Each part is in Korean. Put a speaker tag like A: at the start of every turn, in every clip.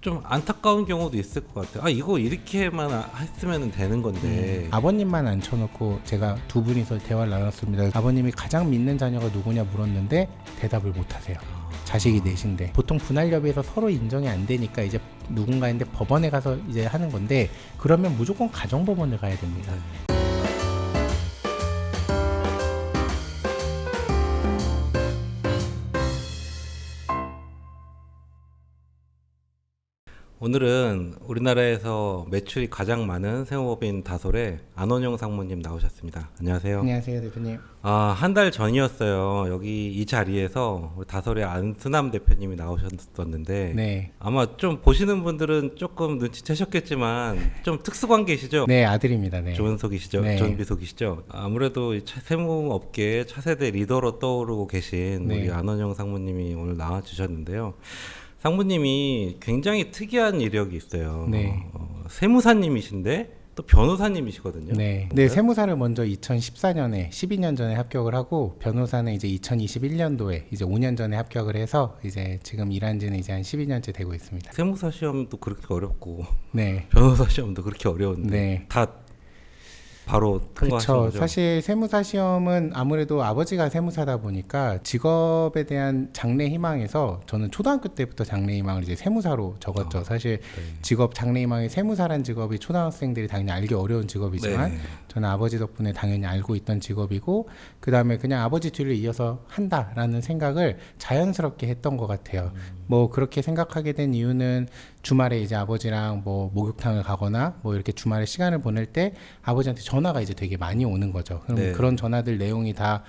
A: 좀 안타까운 경우도 있을 것 같아요. 아 이거 이렇게만 했으면 되는 건데.
B: 아버님만 앉혀놓고 제가 두 분이서 대화를 나눴습니다. 아버님이 가장 믿는 자녀가 누구냐 물었는데 대답을 못하세요. 자식이 넷인데 보통 분할협의에서 서로 인정이 안 되니까 이제 누군가인데 법원에 가서 이제 하는 건데 그러면 무조건 가정법원을 가야 됩니다.
A: 오늘은 우리나라에서 매출이 가장 많은 세무법인 다솔의 안원용 상무님 나오셨습니다. 안녕하세요.
B: 안녕하세요, 대표님.
A: 한 달 전이었어요. 여기 이 자리에서 우리 다솔의 안수남 대표님이 나오셨었는데
B: 네.
A: 아마 좀 보시는 분들은 조금 눈치채셨겠지만 좀 특수관계시죠?
B: 네, 아들입니다. 네.
A: 조은석이시죠?
B: 네.
A: 조은비속이시죠? 아무래도 이 세무업계 차세대 리더로 떠오르고 계신
B: 네.
A: 우리 안원영 상무님이 오늘 나와주셨는데요. 상무님이 굉장히 특이한 이력이 있어요.
B: 네.
A: 세무사님이신데 또 변호사님이시거든요.
B: 네. 네, 세무사를 먼저 2014년에 12년 전에 합격을 하고 변호사는 이제 2021년도에 이제 5년 전에 합격을 해서 이제 지금 일한 지는 이제 한 12년째 되고 있습니다.
A: 세무사 시험도 그렇게 어렵고
B: 네.
A: 변호사 시험도 그렇게 어려운데
B: 네.
A: 다 바로 통과하신
B: 그렇죠.
A: 거죠?
B: 사실 세무사 시험은 아무래도 아버지가 세무사다 보니까 직업에 대한 장래 희망에서 저는 초등학교 때부터 장래 희망을 이제 세무사로 적었죠. 사실
A: 네.
B: 직업 장래 희망이 세무사란 직업이 초등학생들이 당연히 알기 어려운 직업이지만
A: 네.
B: 저는 아버지 덕분에 당연히 알고 있던 직업이고 그 다음에 그냥 아버지 뒤를 이어서 한다라는 생각을 자연스럽게 했던 것 같아요. 뭐 그렇게 생각하게 된 이유는 주말에 이제 아버지랑 뭐 목욕탕을 가거나 뭐 이렇게 주말에 시간을 보낼 때 아버지한테 전화가 이제 되게 많이 오는 거죠. 그럼
A: 네.
B: 그런 전화들 내용이 다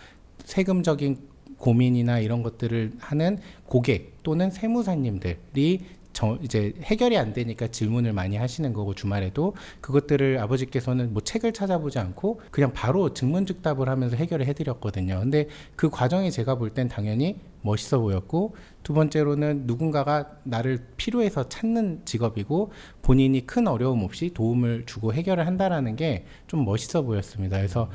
B: 세금적인 고민이나 이런 것들을 하는 고객 또는 세무사님들이 이제 해결이 안 되니까 질문을 많이 하시는 거고 주말에도 그것들을 아버지께서는 뭐 책을 찾아보지 않고 그냥 바로 증문즉답을 하면서 해결을 해드렸거든요. 근데 그 과정이 제가 볼 땐 당연히 멋있어 보였고 두 번째로는 누군가가 나를 필요해서 찾는 직업이고 본인이 큰 어려움 없이 도움을 주고 해결을 한다라는 게 좀 멋있어 보였습니다. 그래서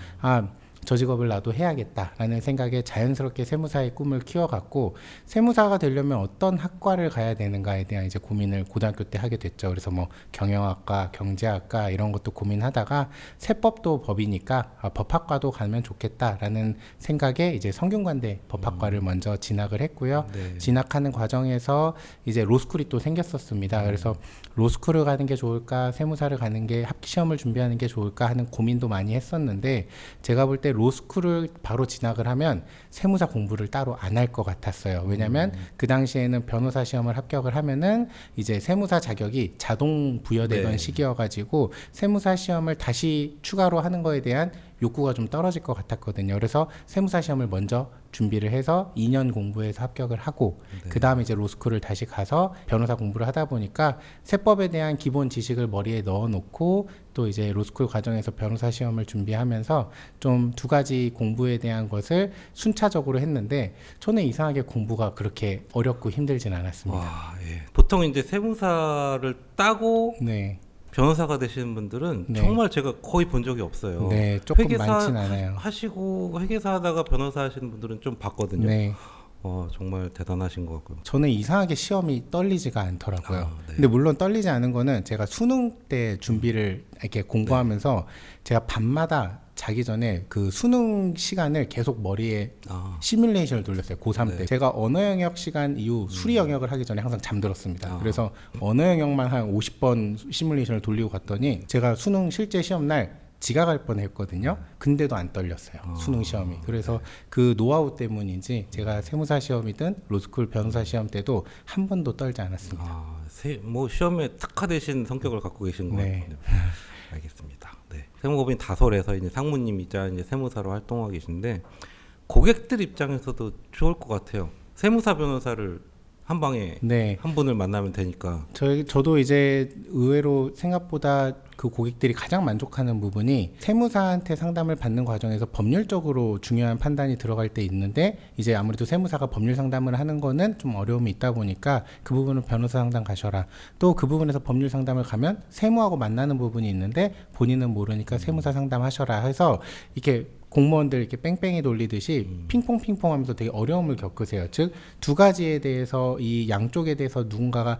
B: 저 직업을 나도 해야겠다라는 생각에 자연스럽게 세무사의 꿈을 키워갔고 세무사가 되려면 어떤 학과를 가야 되는가에 대한 이제 고민을 고등학교 때 하게 됐죠. 그래서 뭐 경영학과, 경제학과 이런 것도 고민하다가 세법도 법이니까 법학과도 가면 좋겠다라는 생각에 이제 성균관대 법학과를 먼저 진학을 했고요.
A: 네.
B: 진학하는 과정에서 이제 로스쿨이 또 생겼었습니다. 그래서 로스쿨을 가는 게 좋을까, 세무사를 가는 게 합격시험을 준비하는 게 좋을까 하는 고민도 많이 했었는데 제가 볼 때 로스쿨을 바로 진학을 하면 세무사 공부를 따로 안 할 것 같았어요. 왜냐하면 그 당시에는 변호사 시험을 합격을 하면은 이제 세무사 자격이 자동 부여되던
A: 네.
B: 시기여가지고 세무사 시험을 다시 추가로 하는 거에 대한 욕구가 좀 떨어질 것 같았거든요. 그래서 세무사 시험을 먼저 준비를 해서 2년 공부해서 합격을 하고
A: 네.
B: 그 다음에 이제 로스쿨을 다시 가서 변호사 공부를 하다 보니까 세법에 대한 기본 지식을 머리에 넣어놓고 또 이제 로스쿨 과정에서 변호사 시험을 준비하면서 좀 두 가지 공부에 대한 것을 순차적으로 했는데 저는 이상하게 공부가 그렇게 어렵고 힘들진 않았습니다.
A: 와, 예. 보통 이제 세무사를 따고
B: 네.
A: 변호사가 되시는 분들은
B: 네.
A: 정말 제가 거의 본 적이 없어요.
B: 네, 조금
A: 회계사
B: 많진 않아요.
A: 하시고 회계사 하다가 변호사 하시는 분들은 좀 봤거든요.
B: 네.
A: 정말 대단하신 것 같고요.
B: 저는 이상하게 시험이 떨리지가 않더라고요.
A: 네.
B: 근데 물론 떨리지 않은 거는 제가 수능 때 준비를 이렇게 공부하면서 제가 밤마다 자기 전에 그 수능 시간을 계속 머리에 시뮬레이션을 돌렸어요. 고3
A: 네.
B: 때. 제가 언어 영역 시간 이후 수리 영역을 하기 전에 항상 잠들었습니다. 그래서 언어 영역만 한 50번 시뮬레이션을 돌리고 갔더니 제가 수능 실제 시험 날 지각할 뻔했거든요. 근데도 안 떨렸어요. 수능 시험이. 그래서 그 노하우 때문인지 제가 세무사 시험이든 로스쿨 변호사 시험 때도 한 번도 떨지 않았습니다.
A: 뭐 시험에 특화되신 성격을 갖고 계신 것
B: 네.
A: 같은데. 알겠습니다. 네. 세무법인 다솔에서 이제 상무님이자 이제 세무사로 활동하고 계신데 고객들 입장에서도 좋을 것 같아요. 세무사 변호사를 한 방에
B: 네.
A: 한 분을 만나면 되니까.
B: 저도 이제 의외로 생각보다 그 고객들이 가장 만족하는 부분이 세무사한테 상담을 받는 과정에서 법률적으로 중요한 판단이 들어갈 때 있는데 이제 아무래도 세무사가 법률 상담을 하는 거는 좀 어려움이 있다 보니까 그 부분은 변호사 상담 가셔라. 또 그 부분에서 법률 상담을 가면 세무하고 만나는 부분이 있는데 본인은 모르니까 세무사 상담하셔라 해서 이렇게 공무원들 이렇게 뺑뺑이 돌리듯이 핑퐁 하면서 되게 어려움을 겪으세요. 즉 두 가지에 대해서 이 양쪽에 대해서 누군가가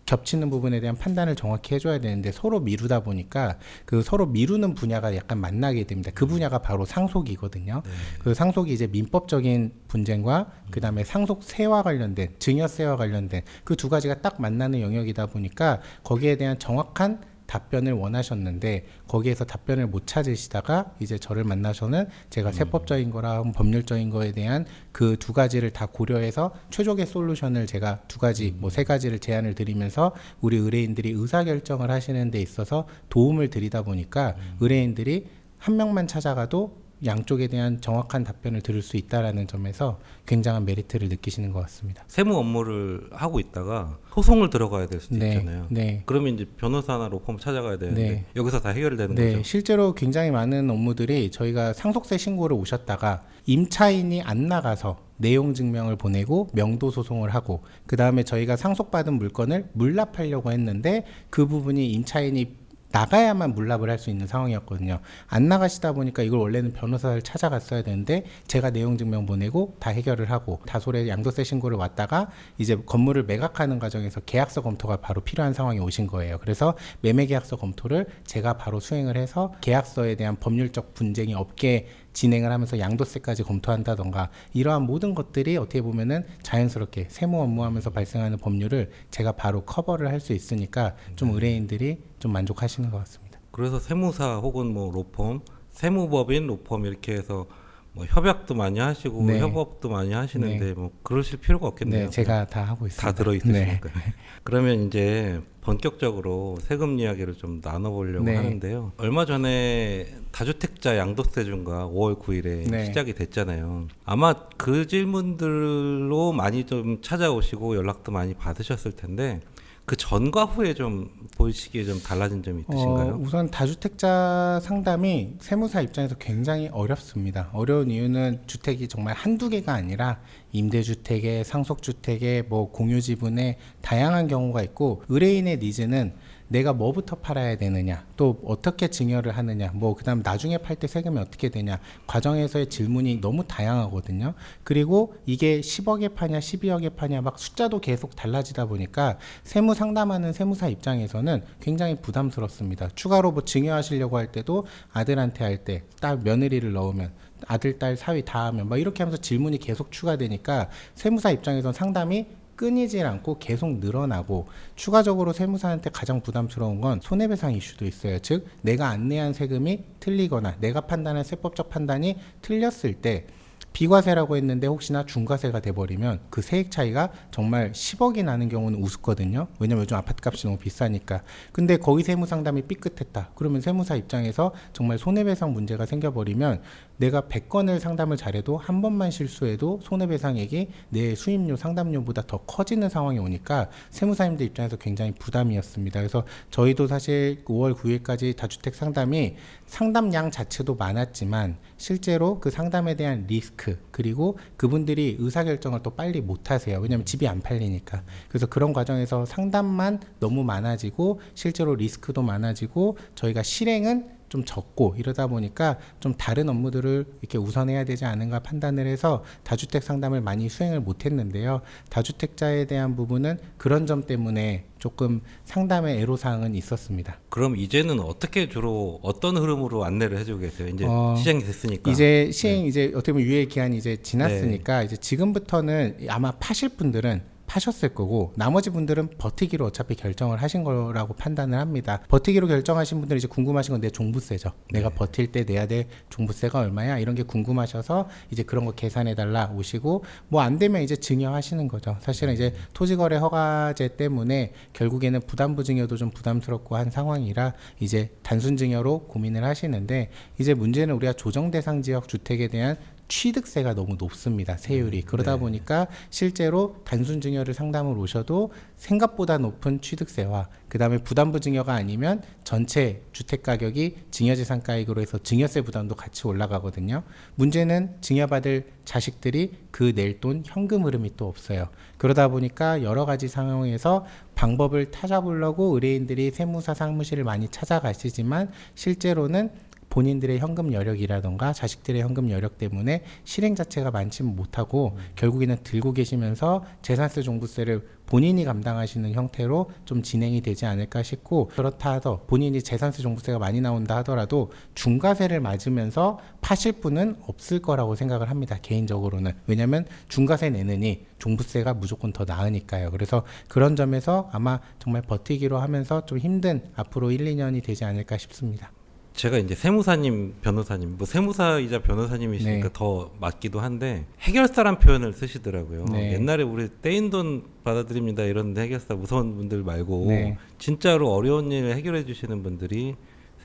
B: 겹치는 부분에 대한 판단을 정확히 해줘야 되는데 서로 미루다 보니까 그 서로 미루는 분야가 약간 만나게 됩니다. 그 분야가 바로 상속이거든요.
A: 네.
B: 그 상속이 이제 민법적인 분쟁과 그 다음에 상속세와 관련된 증여세와 관련된 그 두 가지가 딱 만나는 영역이다 보니까 거기에 대한 정확한 답변을 원하셨는데 거기에서 답변을 못 찾으시다가 이제 저를 만나서는 제가 세법적인 거랑 법률적인 거에 대한 그 두 가지를 다 고려해서 최적의 솔루션을 제가 두 가지 뭐 세 가지를 제안을 드리면서 우리 의뢰인들이 의사결정을 하시는 데 있어서 도움을 드리다 보니까 의뢰인들이 한 명만 찾아가도 양쪽에 대한 정확한 답변을 들을 수 있다라는 점에서 굉장한 메리트를 느끼시는 것 같습니다.
A: 세무 업무를 하고 있다가 소송을 들어가야 될 수도 있잖아요.
B: 네.
A: 그러면 이제 변호사나 로펌 찾아가야 되는데
B: 네.
A: 여기서 다 해결되는
B: 네,
A: 거죠.
B: 실제로 굉장히 많은 업무들이 저희가 상속세 신고를 오셨다가 임차인이 안 나가서 내용 증명을 보내고 명도 소송을 하고 그 다음에 저희가 상속받은 물건을 물납하려고 했는데 그 부분이 임차인이 나가야만 물납을 할 수 있는 상황이었거든요. 안 나가시다 보니까 이걸 원래는 변호사를 찾아갔어야 되는데 제가 내용 증명 보내고 다 해결을 하고 다솔의 양도세 신고를 왔다가 이제 건물을 매각하는 과정에서 계약서 검토가 바로 필요한 상황이 오신 거예요. 그래서 매매 계약서 검토를 제가 바로 수행을 해서 계약서에 대한 법률적 분쟁이 없게 진행을 하면서 양도세까지 검토한다던가 이러한 모든 것들이 어떻게 보면은 자연스럽게 세무 업무하면서 발생하는 법률을 제가 바로 커버를 할 수 있으니까 좀 의뢰인들이 좀 만족하시는 것 같습니다.
A: 그래서 세무사 혹은 뭐 로펌, 세무법인 로펌 이렇게 해서 뭐 협약도 많이 하시고
B: 네.
A: 협업도 많이 하시는데 뭐 그러실 필요가 없겠네요.
B: 네, 제가 다 하고 있습니다.
A: 다 들어 있으시니까.
B: 네.
A: 그러면 이제 본격적으로 세금 이야기를 좀 나눠보려고
B: 네.
A: 하는데요. 얼마 전에 다주택자 양도세 중과 5월 9일에
B: 네.
A: 시작이 됐잖아요. 아마 그 질문들로 많이 좀 찾아오시고 연락도 많이 받으셨을 텐데 그 전과 후에 좀 보시기에 좀 달라진 점이 있으신가요?
B: 우선 다주택자 상담이 세무사 입장에서 굉장히 어렵습니다. 어려운 이유는 주택이 정말 한두 개가 아니라 임대주택에 상속주택에 뭐 공유지분에 다양한 경우가 있고 의뢰인의 니즈는 내가 뭐부터 팔아야 되느냐 또 어떻게 증여를 하느냐 뭐 그다음 나중에 팔 때 세금이 어떻게 되냐 과정에서의 질문이 너무 다양하거든요. 그리고 이게 10억에 파냐 12억에 파냐 막 숫자도 계속 달라지다 보니까 세무 상담하는 세무사 입장에서는 굉장히 부담스럽습니다. 추가로 뭐 증여하시려고 할 때도 아들한테 할 때 딸 며느리를 넣으면 아들 딸 사위 다 하면 막 이렇게 하면서 질문이 계속 추가되니까 세무사 입장에서는 상담이 끊이질 않고 계속 늘어나고 추가적으로 세무사한테 가장 부담스러운 건 손해배상 이슈도 있어요. 즉 내가 안내한 세금이 틀리거나 내가 판단한 세법적 판단이 틀렸을 때 비과세라고 했는데 혹시나 중과세가 돼버리면 그 세액 차이가 정말 10억이 나는 경우는 우습거든요. 왜냐면 요즘 아파트값이 너무 비싸니까. 근데 거기 세무 상담이 삐끗했다. 그러면 세무사 입장에서 정말 손해배상 문제가 생겨버리면 내가 100건을 상담을 잘해도 한 번만 실수해도 손해배상액이 내 수임료 상담료보다 더 커지는 상황이 오니까 세무사님들 입장에서 굉장히 부담이었습니다. 그래서 저희도 사실 5월 9일까지 다주택 상담이 상담량 자체도 많았지만 실제로 그 상담에 대한 리스크 그리고 그분들이 의사결정을 또 빨리 못하세요. 왜냐하면 집이 안 팔리니까. 그래서 그런 과정에서 상담만 너무 많아지고 실제로 리스크도 많아지고 저희가 실행은 좀 적고 이러다 보니까 좀 다른 업무들을 이렇게 우선해야 되지 않은가 판단을 해서 다주택 상담을 많이 수행을 못했는데요. 다주택자에 대한 부분은 그런 점 때문에 조금 상담의 애로사항은 있었습니다.
A: 그럼 이제는 어떻게 주로 어떤 흐름으로 안내를 해주고 계세요? 이제 시행이 됐으니까.
B: 이제 시행 이제 어떻게 보면 유예 기한이 이제 지났으니까 이제 지금부터는 아마 파실 분들은 파셨을 거고 나머지 분들은 버티기로 어차피 결정을 하신 거라고 판단을 합니다. 버티기로 결정하신 분들은 이제 궁금하신 건 내 종부세죠. 내가 버틸 때 내야 될 종부세가 얼마야? 이런 게 궁금하셔서 이제 그런 거 계산해 달라 오시고 뭐 안 되면 이제 증여하시는 거죠. 사실은 이제 토지거래 허가제 때문에 결국에는 부담부 증여도 좀 부담스럽고 한 상황이라 이제 단순 증여로 고민을 하시는데 이제 문제는 우리가 조정 대상 지역 주택에 대한 취득세가 너무 높습니다. 세율이. 그러다 보니까 실제로 단순 증여를 상담을 오셔도 생각보다 높은 취득세와 그 다음에 부담부 증여가 아니면 전체 주택가격이 증여재산가액으로 해서 증여세 부담도 같이 올라가거든요. 문제는 증여받을 자식들이 그 낼 돈 현금 흐름이 또 없어요. 그러다 보니까 여러 가지 상황에서 방법을 찾아보려고 의뢰인들이 세무사 사무실을 많이 찾아가시지만 실제로는 본인들의 현금 여력이라던가 자식들의 현금 여력 때문에 실행 자체가 많지는 못하고 결국에는 들고 계시면서 재산세 종부세를 본인이 감당하시는 형태로 좀 진행이 되지 않을까 싶고, 그렇다 하더 본인이 재산세 종부세가 많이 나온다 하더라도 중과세를 맞으면서 파실 분은 없을 거라고 생각을 합니다. 개인적으로는. 왜냐하면 중과세 내느니 종부세가 무조건 더 나으니까요. 그래서 그런 점에서 아마 정말 버티기로 하면서 좀 힘든 앞으로 1, 2년이 되지 않을까 싶습니다.
A: 제가 이제 세무사님, 변호사님, 뭐 세무사이자 변호사님이시니까
B: 네.
A: 더 맞기도 한데 해결사란 표현을 쓰시더라고요.
B: 네.
A: 옛날에 우리 떼인 돈 받아들입니다 이런 해결사 무서운 분들 말고
B: 네.
A: 진짜로 어려운 일을 해결해 주시는 분들이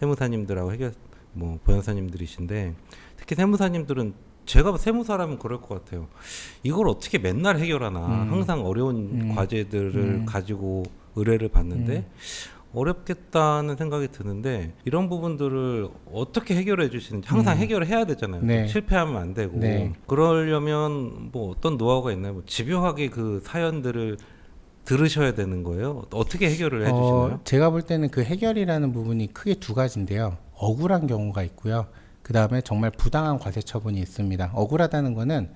A: 세무사님들하고 뭐 변호사님들이신데, 특히 세무사님들은 제가 세무사라면 그럴 것 같아요. 이걸 어떻게 맨날 해결하나. 항상 어려운 과제들을 가지고 의뢰를 받는데 어렵겠다는 생각이 드는데, 이런 부분들을 어떻게 해결해 주시는지 항상 해결을 해야 되잖아요.
B: 네.
A: 실패하면 안 되고.
B: 네.
A: 그러려면 뭐 어떤 노하우가 있나요? 뭐 집요하게 그 사연들을 들으셔야 되는 거예요? 어떻게 해결을 해주시나요?
B: 제가 볼 때는 그 해결이라는 부분이 크게 두 가지인데요. 억울한 경우가 있고요. 그 다음에 정말 부당한 과세 처분이 있습니다. 억울하다는 거는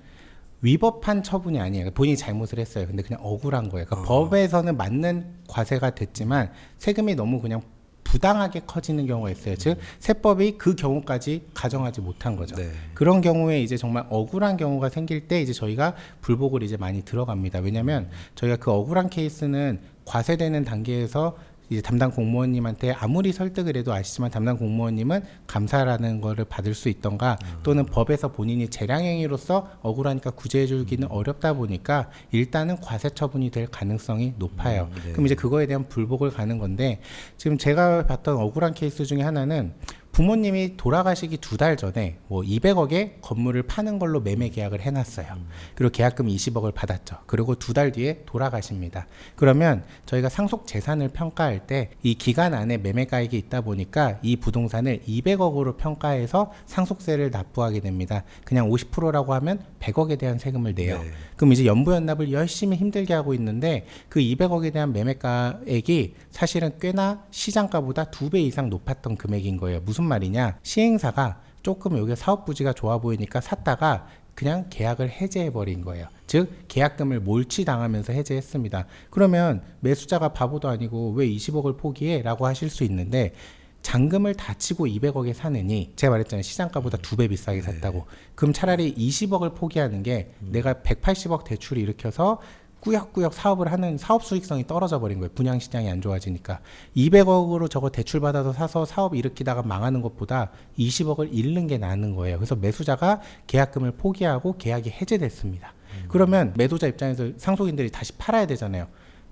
B: 위법한 처분이 아니에요. 본인이 잘못을 했어요. 근데 그냥 억울한 거예요. 그러니까 법에서는 맞는 과세가 됐지만 세금이 너무 그냥 부당하게 커지는 경우가 있어요. 즉 세법이 그 경우까지 가정하지 못한 거죠.
A: 네.
B: 그런 경우에 이제 정말 억울한 경우가 생길 때 이제 저희가 불복을 이제 많이 들어갑니다. 왜냐하면 저희가 그 억울한 케이스는 과세되는 단계에서 이제 담당 공무원님한테 아무리 설득을 해도 아시지만 담당 공무원님은 감사라는 거를 받을 수 있던가, 또는 법에서 본인이 재량행위로서 억울하니까 구제해 주기는 어렵다 보니까 일단은 과세 처분이 될 가능성이 높아요.
A: 네.
B: 그럼 이제 그거에 대한 불복을 가는 건데, 지금 제가 봤던 억울한 케이스 중에 하나는 부모님이 돌아가시기 2달 전에 뭐 200억에 건물을 파는 걸로 매매 계약을 해놨어요. 그리고 계약금 20억을 받았죠. 그리고 2달 뒤에 돌아가십니다. 그러면 저희가 상속 재산을 평가할 때 이 기간 안에 매매가액이 있다 보니까 이 부동산을 200억으로 평가해서 상속세를 납부하게 됩니다. 그냥 50%라고 하면 100억에 대한 세금을 내요.
A: 네.
B: 그럼 이제 연부연납을 열심히 힘들게 하고 있는데 그 200억에 대한 매매가액이 사실은 꽤나 시장가보다 2배 이상 높았던 금액인 거예요. 무슨 말이냐? 시행사가 조금 여기 사업 부지가 좋아 보이니까 샀다가 그냥 계약을 해제해버린 거예요. 즉 계약금을 몰취당하면서 해제했습니다. 그러면 매수자가 바보도 아니고 왜 20억을 포기해? 라고 하실 수 있는데, 잔금을 다 치고 200억에 사느니, 제가 말했잖아요. 시장가보다 2배 비싸게 샀다고. 그럼 차라리 20억을 포기하는 게 내가 180억 대출을 일으켜서 꾸역꾸역 사업을 하는 사업 수익성이 떨어져 버린 거예요. 분양 시장이 안 좋아지니까. 200억으로 저거 대출 받아서 사서 사업 일으키다가 망하는 것보다 20억을 잃는 게 나은 거예요. 그래서 매수자가 계약금을 포기하고 계약이 해제됐습니다. 그러면 매도자 입장에서 상속인들이 다시 팔아야 되잖아요.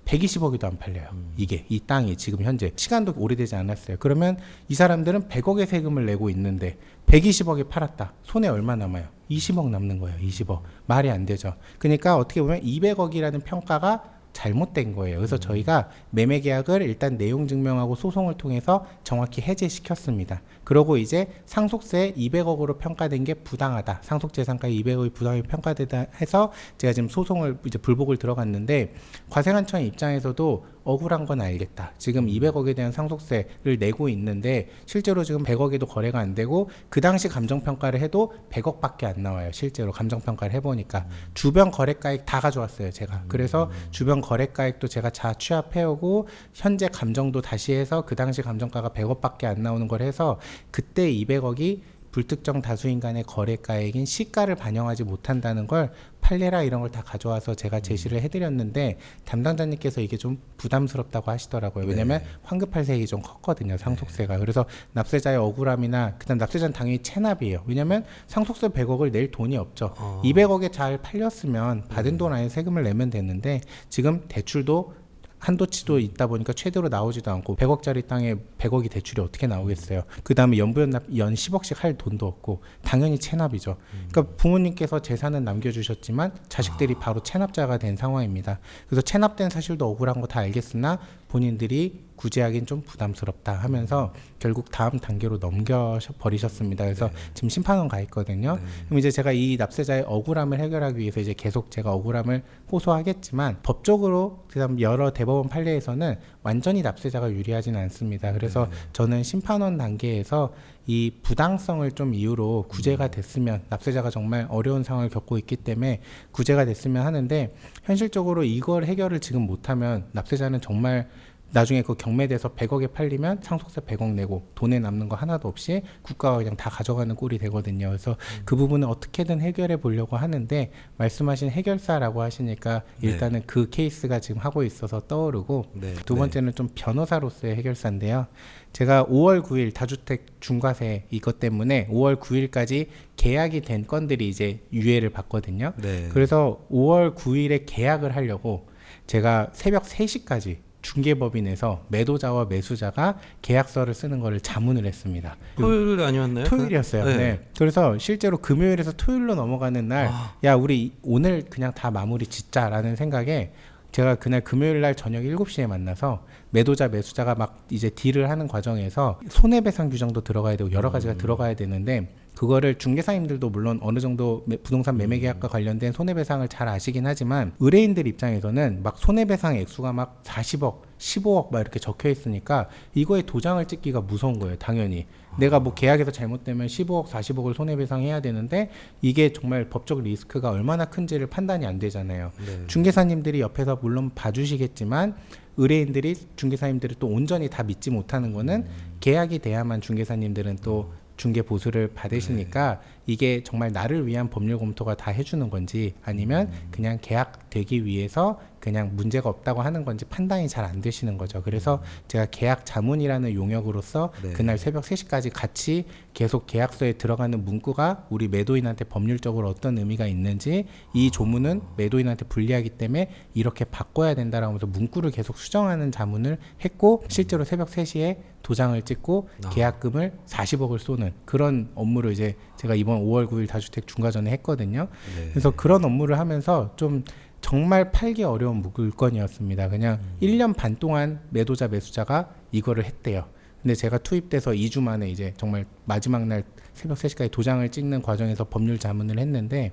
B: 120억에도 안 팔려요. 이게 이 땅이 지금 현재 시간도 오래되지 않았어요. 그러면 이 사람들은 100억의 세금을 내고 있는데 120억에 팔았다. 손에 얼마 남아요? 20억 남는 거예요. 20억. 말이 안 되죠. 그러니까 어떻게 보면 200억이라는 평가가 잘못된 거예요. 그래서 저희가 매매 계약을 일단 내용 증명하고 소송을 통해서 정확히 해제시켰습니다. 그러고 이제 상속세 200억으로 평가된 게 부당하다. 상속재산가 200억이 부당하게 평가되다 해서 제가 지금 소송을 이제 불복을 들어갔는데, 과세관청 입장에서도 억울한 건 알겠다. 지금 200억에 대한 상속세를 내고 있는데 실제로 지금 100억에도 거래가 안 되고 그 당시 감정평가를 해도 100억밖에 안 나와요. 실제로 감정평가를 해보니까 주변 거래가액 다 가져왔어요. 제가. 그래서 주변 거래가액도 제가 다 취합해오고 현재 감정도 다시 해서 그 당시 감정가가 100억밖에 안 나오는 걸 해서 그때 200억이 불특정 다수인간의 거래가액인 시가를 반영하지 못한다는 걸 판례라 이런 걸 다 가져와서 제가 제시를 해드렸는데, 담당자님께서 이게 좀 부담스럽다고 하시더라고요. 왜냐면 환급할세액이 좀 컸거든요. 상속세가. 그래서 납세자의 억울함이나, 그다음 납세자는 당연히 체납이에요. 왜냐면 상속세 100억을 낼 돈이 없죠. 200억에 잘 팔렸으면 받은 돈 안에 세금을 내면 되는데, 지금 대출도 한도치도 있다 보니까 최대로 나오지도 않고 100억짜리 땅에 100억이 대출이 어떻게 나오겠어요. 그 다음에 연부연납 연 10억씩 할 돈도 없고 당연히 체납이죠. 그러니까 부모님께서 재산은 남겨주셨지만 자식들이 바로 체납자가 된 상황입니다. 그래서 체납된 사실도 억울한 거 다 알겠으나 본인들이 구제하기는 좀 부담스럽다 하면서 결국 다음 단계로 넘겨버리셨습니다. 그래서 지금 심판원 가 있거든요. 그럼 이제 제가 이 납세자의 억울함을 해결하기 위해서 이제 계속 제가 억울함을 호소하겠지만, 법적으로 그다음 여러 대법원 판례에서는 완전히 납세자가 유리하진 않습니다. 그래서 저는 심판원 단계에서 이 부당성을 좀 이유로 구제가 됐으면, 납세자가 정말 어려운 상황을 겪고 있기 때문에 구제가 됐으면 하는데, 현실적으로 이걸 해결을 지금 못하면 납세자는 정말 나중에 그 경매돼서 100억에 팔리면 상속세 100억 내고 돈에 남는 거 하나도 없이 국가가 그냥 다 가져가는 꼴이 되거든요. 그래서 그 부분을 어떻게든 해결해 보려고 하는데, 말씀하신 해결사라고 하시니까 일단은 그 케이스가 지금 하고 있어서 떠오르고, 두 번째는 좀 변호사로서의 해결사인데요. 제가 5월 9일 다주택 중과세 이것 때문에 5월 9일까지 계약이 된 건들이 이제 유예를 받거든요. 그래서 5월 9일에 계약을 하려고 제가 새벽 3시까지 중개법인에서 매도자와 매수자가 계약서를 쓰는 거를 자문을 했습니다.
A: 토요일 아니었나요?
B: 토요일이었어요. 네. 그래서 실제로 금요일에서 토요일로 넘어가는 날, 야 우리 오늘 그냥 다 마무리 짓자라는 생각에 제가 그날 금요일 날 저녁 7시에 만나서 매도자 매수자가 막 이제 딜을 하는 과정에서 손해배상 규정도 들어가야 되고 여러 가지가 들어가야 되는데, 그거를 중개사님들도 물론 어느 정도 부동산 매매 계약과 관련된 손해배상을 잘 아시긴 하지만, 의뢰인들 입장에서는 막 손해배상 액수가 막 40억, 15억 막 이렇게 적혀 있으니까 이거에 도장을 찍기가 무서운 거예요. 당연히 내가 뭐 계약에서 잘못되면 15억, 40억을 손해배상해야 되는데, 이게 정말 법적 리스크가 얼마나 큰지를 판단이 안 되잖아요. 중개사님들이 옆에서 물론 봐주시겠지만, 의뢰인들이 중개사님들을 또 온전히 다 믿지 못하는 거는 계약이 돼야만 중개사님들은 또 중개 보수를 받으시니까, 이게 정말 나를 위한 법률 검토가 다 해주는 건지 아니면 그냥 계약되기 위해서 그냥 문제가 없다고 하는 건지 판단이 잘 안 되시는 거죠. 그래서 제가 계약 자문이라는 용역으로서 그날 새벽 3시까지 같이 계속 계약서에 들어가는 문구가 우리 매도인한테 법률적으로 어떤 의미가 있는지, 이 조문은 매도인한테 불리하기 때문에 이렇게 바꿔야 된다라고 하면서 문구를 계속 수정하는 자문을 했고, 실제로 새벽 3시에 도장을 찍고 계약금을 40억을 쏘는 그런 업무를 이제 제가 이번 5월 9일 다주택 중과전에 했거든요. 그래서 그런 업무를 하면서 좀 정말 팔기 어려운 물건이었습니다. 그냥 1년 반 동안 매도자 매수자가 이거를 했대요. 근데 제가 투입돼서 2주 만에 이제 정말 마지막 날 새벽 3시까지 도장을 찍는 과정에서 법률 자문을 했는데,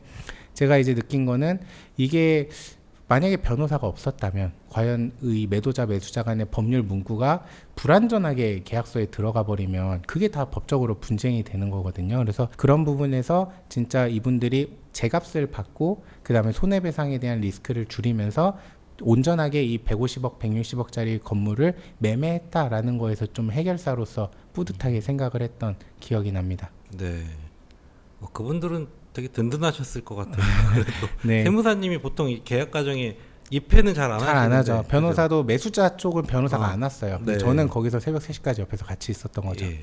B: 제가 이제 느낀 거는, 이게 만약에 변호사가 없었다면 과연 이 매도자 매수자 간의 법률 문구가 불완전하게 계약서에 들어가 버리면 그게 다 법적으로 분쟁이 되는 거거든요. 그래서 그런 부분에서 진짜 이분들이 제값을 받고 그다음에 손해배상에 대한 리스크를 줄이면서 온전하게 이 150억, 160억짜리 건물을 매매했다라는 거에서 좀 해결사로서 뿌듯하게 생각을 했던 기억이 납니다.
A: 네. 그분들은 되게 든든하셨을 것 같아요. 그래도
B: 네.
A: 세무사님이 보통 이 계약 과정에 입회는 잘 안
B: 하죠. 변호사도 매수자 쪽은 변호사가 안 왔어요.
A: 네.
B: 저는 거기서 새벽 3시까지 옆에서 같이 있었던 거죠.
A: 예.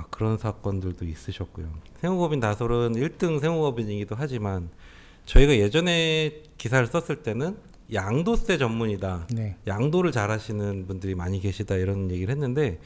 A: 그런 사건들도 있으셨고요. 세무법인 다솔은 1등 세무법인이기도 하지만, 저희가 예전에 기사를 썼을 때는 양도세 전문이다. 양도를 잘 하시는 분들이 많이 계시다, 이런 얘기를 했는데,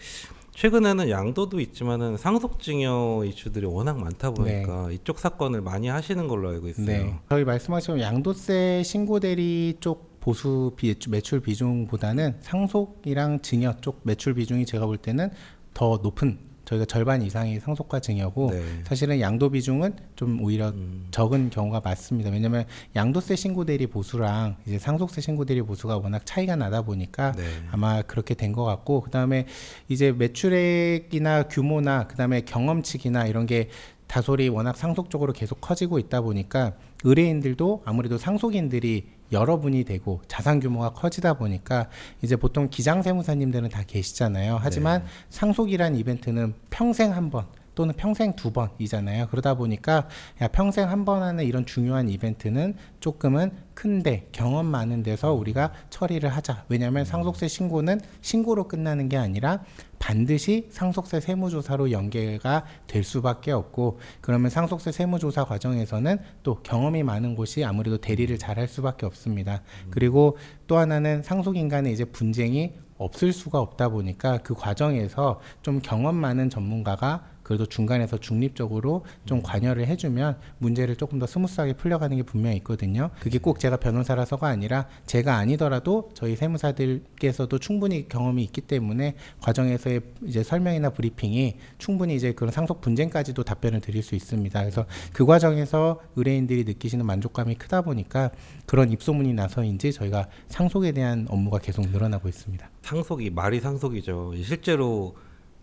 A: 최근에는 양도도 있지만은 상속증여 이슈들이 워낙 많다 보니까 이쪽 사건을 많이 하시는 걸로 알고 있어요.
B: 저희 말씀하신 양도세 신고대리 쪽 보수 매출 비중보다는 상속이랑 증여 쪽 매출 비중이 제가 볼 때는 더 높은, 저희가 절반 이상이 상속과 증여고, 사실은 양도 비중은 좀 오히려 적은 경우가 많습니다. 왜냐하면 양도세 신고대리 보수랑 이제 상속세 신고대리 보수가 워낙 차이가 나다 보니까 아마 그렇게 된 것 같고, 그 다음에 이제 매출액이나 규모나 그 다음에 경험치기나 이런 게 다솔이 워낙 상속적으로 계속 커지고 있다 보니까, 의뢰인들도 아무래도 상속인들이 여러분이 되고 자산 규모가 커지다 보니까 이제 보통 기장세무사님들은 다 계시잖아요. 하지만 상속이란 이벤트는 평생 한 번 또는 평생 2번이잖아요. 그러다 보니까 야, 평생 한 번 하는 이런 중요한 이벤트는 조금은 큰데 경험 많은 데서 우리가 처리를 하자. 왜냐하면 상속세 신고는 신고로 끝나는 게 아니라 반드시 상속세 세무조사로 연계가 될 수밖에 없고, 그러면 상속세 세무조사 과정에서는 또 경험이 많은 곳이 아무래도 대리를 잘할 수밖에 없습니다. 그리고 또 하나는 상속인 간의 이제 분쟁이 없을 수가 없다 보니까 그 과정에서 좀 경험 많은 전문가가 그래도 중간에서 중립적으로 좀 관여를 해주면 문제를 조금 더 스무스하게 풀려가는 게 분명히 있거든요. 그게 꼭 제가 변호사라서가 아니라 제가 아니더라도 저희 세무사들께서도 충분히 경험이 있기 때문에 과정에서의 이제 설명이나 브리핑이 충분히 이제 그런 상속 분쟁까지도 답변을 드릴 수 있습니다. 그래서 그 과정에서 의뢰인들이 느끼시는 만족감이 크다 보니까 그런 입소문이 나서인지 저희가 상속에 대한 업무가 계속 늘어나고 있습니다.
A: 상속이 말이 상속이죠. 실제로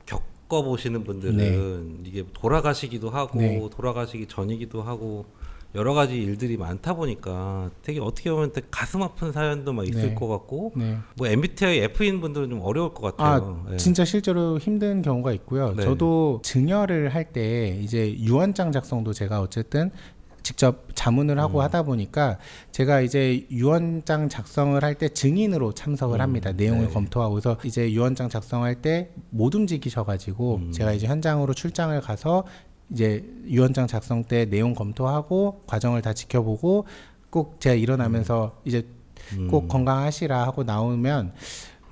A: 겪어보시는 분들은 이게 돌아가시기도 하고 돌아가시기 전이기도 하고 여러 가지 일들이 많다 보니까 되게 어떻게 보면 되게 가슴 아픈 사연도 막 있을 것 같고 뭐 MBTI F인 분들은 좀 어려울 것 같아요.
B: 진짜 실제로 힘든 경우가 있고요. 저도 증여를 할 때 이제 유언장 작성도 제가 어쨌든 직접 자문을 하고 하다 보니까 제가 이제 유언장 작성을 할 때 증인으로 참석을 합니다. 내용을 검토하고. 그래서 이제 유언장 작성할 때 못 움직이셔가지고 제가 이제 현장으로 출장을 가서 이제 유언장 작성 때 내용 검토하고 과정을 다 지켜보고 꼭 제가 일어나면서 이제 꼭 건강하시라 하고 나오면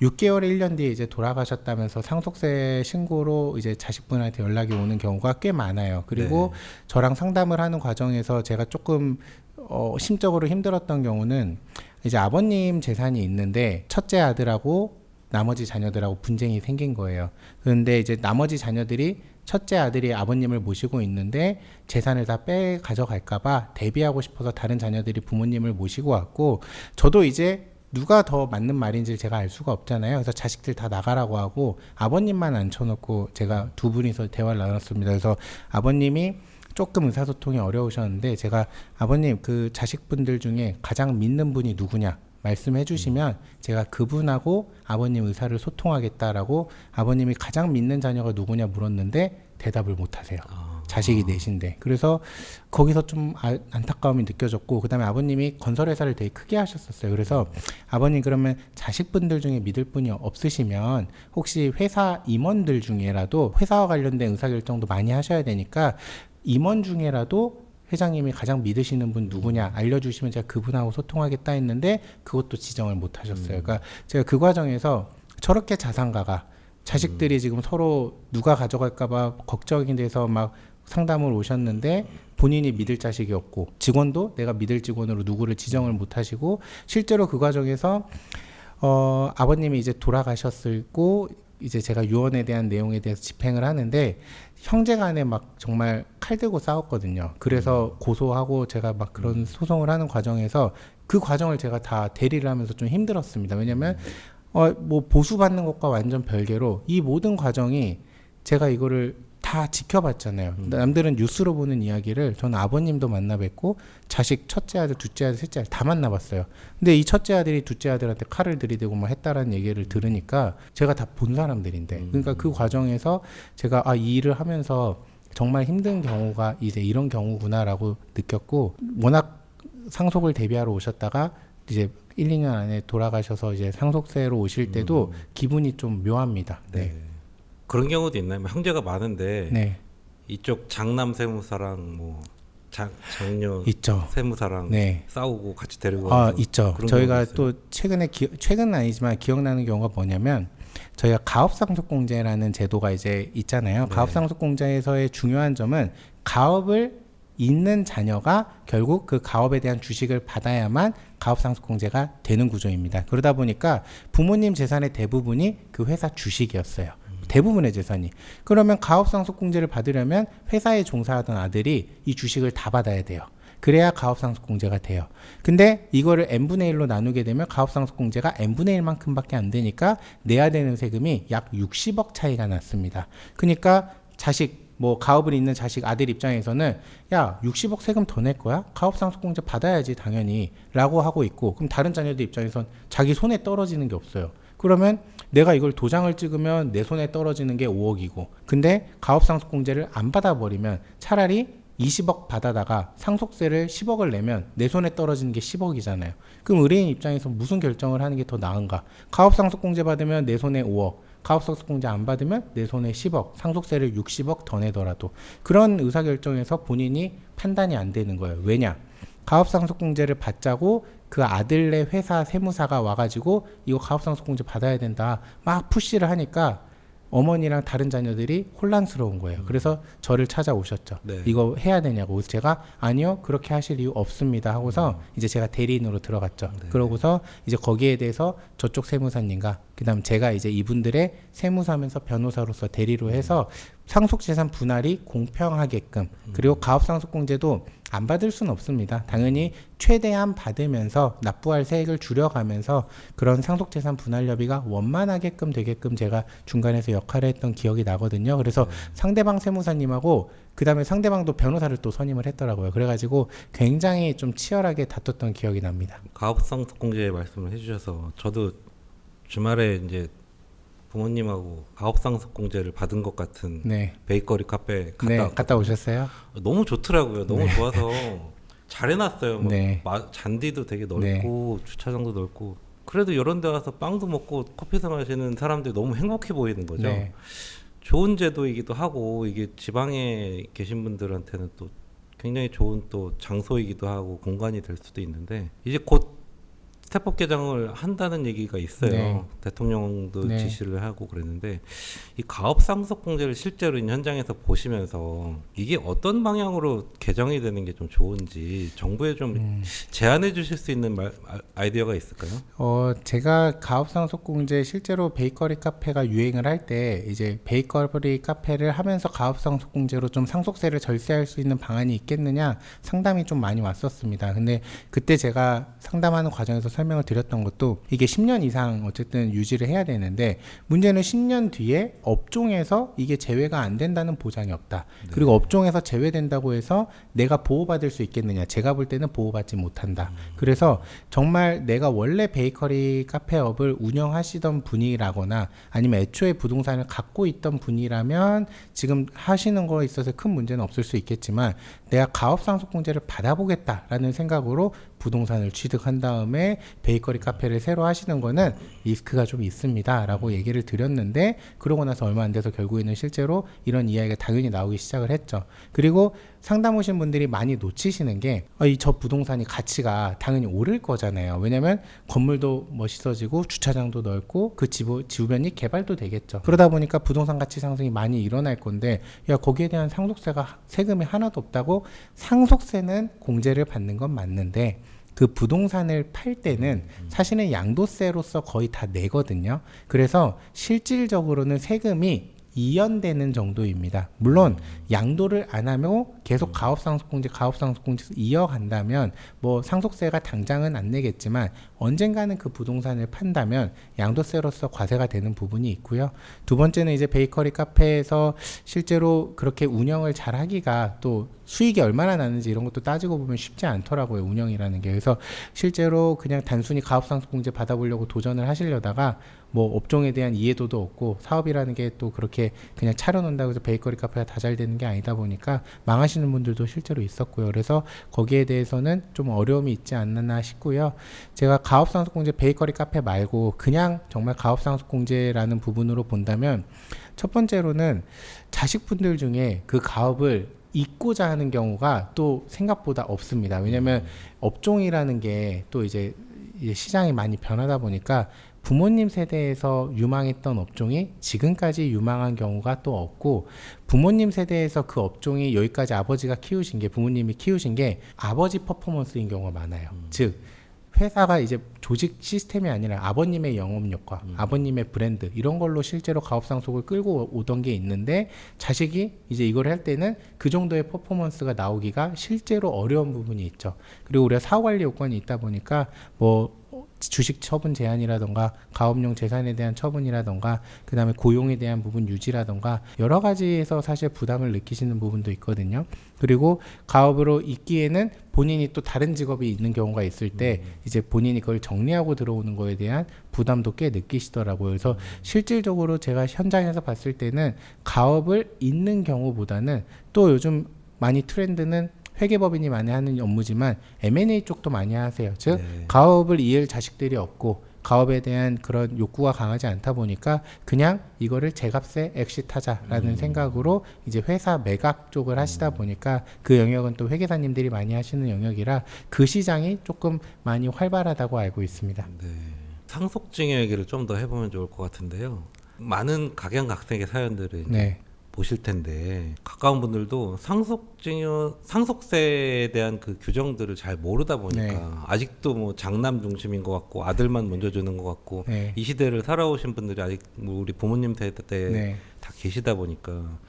B: 6개월, 1년 뒤에 이제 돌아가셨다면서 상속세 신고로 이제 자식분한테 연락이 오는 경우가 꽤 많아요. 그리고 저랑 상담을 하는 과정에서 제가 조금 심적으로 힘들었던 경우는 이제 아버님 재산이 있는데 첫째 아들하고 나머지 자녀들하고 분쟁이 생긴 거예요. 그런데 이제 나머지 자녀들이 첫째 아들이 아버님을 모시고 있는데 재산을 다 빼 가져갈까봐 대비하고 싶어서 다른 자녀들이 부모님을 모시고 왔고, 저도 이제 누가 더 맞는 말인지 제가 알 수가 없잖아요. 그래서 자식들 다 나가라고 하고 아버님만 앉혀놓고 제가 두 분이서 대화를 나눴습니다. 그래서 아버님이 조금 의사소통이 어려우셨는데 제가 아버님 그 자식분들 중에 가장 믿는 분이 누구냐 말씀해 주시면 제가 그분하고 아버님 의사를 소통하겠다라고, 아버님이 가장 믿는 자녀가 누구냐 물었는데 대답을 못 하세요. 자식이 넷인데. 그래서 거기서 좀 안타까움이 느껴졌고, 그 다음에 아버님이 건설회사를 되게 크게 하셨었어요. 그래서 아버님 그러면 자식분들 중에 믿을 분이 없으시면 혹시 회사 임원들 중에라도, 회사와 관련된 의사결정도 많이 하셔야 되니까 임원 중에라도 회장님이 가장 믿으시는 분 누구냐 알려주시면 제가 그분하고 소통하겠다 했는데 그것도 지정을 못 하셨어요. 그러니까 제가 그 과정에서 저렇게 자산가가 자식들이 지금 서로 누가 가져갈까봐 걱정이 돼서 막 상담을 오셨는데 본인이 믿을 자식이 없고 직원도 내가 믿을 직원으로 누구를 지정을 못 하시고, 실제로 그 과정에서 아버님이 이제 돌아가셨고 이제 제가 유언에 대한 내용에 대해서 집행을 하는데 형제간에 막 정말 칼 들고 싸웠거든요. 그래서 고소하고 제가 막 그런 소송을 하는 과정에서 그 과정을 제가 다 대리를 하면서 좀 힘들었습니다. 왜냐면 뭐 보수받는 것과 완전 별개로 이 모든 과정이 제가 이거를 다 지켜봤잖아요. 남들은 뉴스로 보는 이야기를 저는 아버님도 만나 뵙고 자식 첫째 아들, 둘째 아들, 셋째 아들 다 만나봤어요. 근데 이 첫째 아들이 둘째 아들한테 칼을 들이대고 막 했다라는 얘기를 들으니까 제가 다 본 사람들인데, 그러니까 그 과정에서 제가 이 일을 하면서 정말 힘든 경우가 이제 이런 경우구나라고 느꼈고, 워낙 상속을 대비하러 오셨다가 이제 1, 2년 안에 돌아가셔서 이제 상속세로 오실 때도 기분이 좀 묘합니다. 네.
A: 그런 경우도 있나요? 형제가 많은데
B: 네.
A: 이쪽 장남 세무사랑 뭐 장녀
B: 있죠.
A: 세무사랑
B: 네.
A: 싸우고 같이 데리고
B: 있죠. 저희가 또 최근에 최근은 아니지만 기억나는 경우가 뭐냐면, 저희가 가업상속공제라는 제도가 이제 있잖아요. 가업상속공제에서의 중요한 점은 가업을 있는 자녀가 결국 그 가업에 대한 주식을 받아야만 가업상속공제가 되는 구조입니다. 그러다 보니까 부모님 재산의 대부분이 그 회사 주식이었어요. 대부분의 재산이. 그러면 가업상속공제를 받으려면 회사에 종사하던 아들이 이 주식을 다 받아야 돼요. 그래야 가업상속공제가 돼요. 근데 이거를 n분의 1로 나누게 되면 가업상속공제가 n분의 1만큼밖에 안 되니까 내야 되는 세금이 약 60억 차이가 났습니다. 그러니까 자식, 뭐 가업을 잇는 자식 아들 입장에서는 야 60억 세금 더 낼 거야? 가업상속공제 받아야지 당연히 라고 하고 있고, 그럼 다른 자녀들 입장에선 자기 손에 떨어지는 게 없어요. 그러면 내가 이걸 도장을 찍으면 내 손에 떨어지는 게 5억이고, 근데 가업상속공제를 안 받아버리면 차라리 20억 받아다가 상속세를 10억을 내면 내 손에 떨어지는 게 10억이잖아요. 그럼 의뢰인 입장에서 무슨 결정을 하는 게 더 나은가? 가업상속공제 받으면 내 손에 5억, 가업상속공제 안 받으면 내 손에 10억, 상속세를 60억 더 내더라도. 그런 의사결정에서 본인이 판단이 안 되는 거예요. 왜냐? 가업상속공제를 받자고 그 아들네 회사 세무사가 와가지고 이거 가업상속공제 받아야 된다 막 푸시를 하니까 어머니랑 다른 자녀들이 혼란스러운 거예요. 그래서 저를 찾아오셨죠.
A: 네.
B: 이거 해야 되냐고. 제가 아니요, 그렇게 하실 이유 없습니다 하고서 이제 제가 대리인으로 들어갔죠.
A: 네.
B: 그러고서 이제 거기에 대해서 저쪽 세무사님과 그다음 제가 이제 이분들의 세무사면서 변호사로서 대리로 해서 상속재산 분할이 공평하게끔, 그리고 가업상속공제도 안 받을 수는 없습니다. 당연히 최대한 받으면서 납부할 세액을 줄여가면서 그런 상속재산 분할 협의가 원만하게끔 되게끔 제가 중간에서 역할을 했던 기억이 나거든요. 그래서 상대방 세무사님하고 그다음에 상대방도 변호사를 또 선임을 했더라고요. 그래가지고 굉장히 좀 치열하게 다퉜던 기억이 납니다.
A: 가업상속공제 말씀을 해주셔서 저도 주말에 이제 부모님하고 가업상속공제를 받은 것 같은
B: 네,
A: 베이커리 카페 갔다
B: 네,
A: 왔거든요.
B: 갔다 오셨어요?
A: 너무 좋더라고요. 너무 좋아서 잘 해놨어요. 뭐
B: 네.
A: 잔디도 되게 넓고 주차장도 넓고, 그래도 이런 데 와서 빵도 먹고 커피도 마시는 사람들이 너무 행복해 보이는 거죠.
B: 네.
A: 좋은 제도이기도 하고, 이게 지방에 계신 분들한테는 또 굉장히 좋은 또 장소이기도 하고 공간이 될 수도 있는데, 이제 곧 스태법 개정을 한다는 얘기가 있어요.
B: 네.
A: 대통령도
B: 네.
A: 지시를 하고 그랬는데, 이 가업상속공제를 실제로 현장에서 보시면서 이게 어떤 방향으로 개정이 되는 게 좀 좋은지 정부에 좀 제안해 주실 수 있는 아이디어가 있을까요?
B: 제가 가업상속공제 실제로 베이커리 카페가 유행을 할 때 이제 베이커리 카페를 하면서 가업상속공제로 좀 상속세를 절세할 수 있는 방안이 있겠느냐 상담이 좀 많이 왔었습니다. 근데 그때 제가 상담하는 과정에서 설명을 드렸던 것도 이게 10년 이상 어쨌든 유지를 해야 되는데, 문제는 10년 뒤에 업종에서 이게 제외가 안 된다는 보장이 없다. 그리고 업종에서 제외된다고 해서 내가 보호받을 수 있겠느냐, 제가 볼 때는 보호받지 못한다. 그래서 정말 내가 원래 베이커리 카페업을 운영하시던 분이라거나 아니면 애초에 부동산을 갖고 있던 분이라면 지금 하시는 거에 있어서 큰 문제는 없을 수 있겠지만, 내가 가업상속공제를 받아보겠다라는 생각으로 부동산을 취득한 다음에 베이커리 카페를 새로 하시는 거는 리스크가 좀 있습니다 라고 얘기를 드렸는데, 그러고 나서 얼마 안 돼서 결국에는 실제로 이런 이야기가 당연히 나오기 시작을 했죠. 그리고 상담 오신 분들이 많이 놓치시는 게, 저 부동산이 가치가 당연히 오를 거잖아요. 왜냐면 건물도 멋있어지고 주차장도 넓고 그 주변이 개발도 되겠죠. 그러다 보니까 부동산 가치 상승이 많이 일어날 건데, 야, 거기에 대한 세금이 하나도 없다고. 상속세는 공제를 받는 건 맞는데 그 부동산을 팔 때는 사실은 양도세로서 거의 다 내거든요. 그래서 실질적으로는 세금이 이연되는 정도입니다. 물론 양도를 안 하면 계속 가업상속공제에서 이어간다면 뭐 상속세가 당장은 안 내겠지만 언젠가는 그 부동산을 판다면 양도세로서 과세가 되는 부분이 있고요. 두 번째는 이제 베이커리 카페에서 실제로 그렇게 운영을 잘 하기가, 또 수익이 얼마나 나는지 이런 것도 따지고 보면 쉽지 않더라고요, 운영이라는 게. 그래서 실제로 그냥 단순히 가업상속공제 받아보려고 도전을 하시려다가 뭐 업종에 대한 이해도도 없고 사업이라는 게 또 그렇게 그냥 차려놓는다고 해서 베이커리 카페가 다 잘 되는 게 아니다 보니까 망하시는 분들도 실제로 있었고요. 그래서 거기에 대해서는 좀 어려움이 있지 않나 싶고요. 제가 가업상속공제 베이커리 카페 말고 그냥 정말 가업상속공제라는 부분으로 본다면, 첫 번째로는 자식분들 중에 그 가업을 잊고자 하는 경우가 또 생각보다 없습니다. 왜냐하면 업종이라는 게 또 이제 시장이 많이 변하다 보니까 부모님 세대에서 유망했던 업종이 지금까지 유망한 경우가 또 없고, 부모님 세대에서 그 업종이 여기까지 아버지가 키우신 게, 부모님이 키우신 게 아버지 퍼포먼스인 경우가 많아요. 즉 회사가 이제 조직 시스템이 아니라 아버님의 영업력과 아버님의 브랜드 이런 걸로 실제로 가업상속을 끌고 오던 게 있는데, 자식이 이제 이걸 할 때는 그 정도의 퍼포먼스가 나오기가 실제로 어려운 부분이 있죠. 그리고 우리가 사후관리 요건이 있다 보니까 뭐 주식 처분 제한이라던가 가업용 재산에 대한 처분이라던가 그다음에 고용에 대한 부분 유지라던가 여러 가지에서 사실 부담을 느끼시는 부분도 있거든요. 그리고 가업으로 있기에는 본인이 또 다른 직업이 있는 경우가 있을 때 이제 본인이 그걸 정리하고 들어오는 거에 대한 부담도 꽤 느끼시더라고요. 그래서 실질적으로 제가 현장에서 봤을 때는 가업을 잇는 경우보다는, 또 요즘 많이 트렌드는 회계법인이 많이 하는 업무지만 M&A 쪽도 많이 하세요. 즉 가업을 이을 자식들이 없고 가업에 대한 그런 욕구가 강하지 않다 보니까 그냥 이거를 제값에 엑시트하자라는 생각으로 이제 회사 매각 쪽을 하시다 보니까 그 영역은 또 회계사님들이 많이 하시는 영역이라 그 시장이 조금 많이 활발하다고 알고 있습니다.
A: 네. 상속증여 얘기를 좀 더 해보면 좋을 것 같은데요. 많은 각양각색의 사연들을 이제
B: 네.
A: 보실 텐데 가까운 분들도 상속세에 대한 그 규정들을 잘 모르다 보니까
B: 네.
A: 아직도 뭐 장남 중심인 것 같고 아들만 먼저 주는 것 같고
B: 네.
A: 이 시대를 살아오신 분들이 아직 뭐 우리 부모님 세대 때
B: 네.
A: 다 계시다 보니까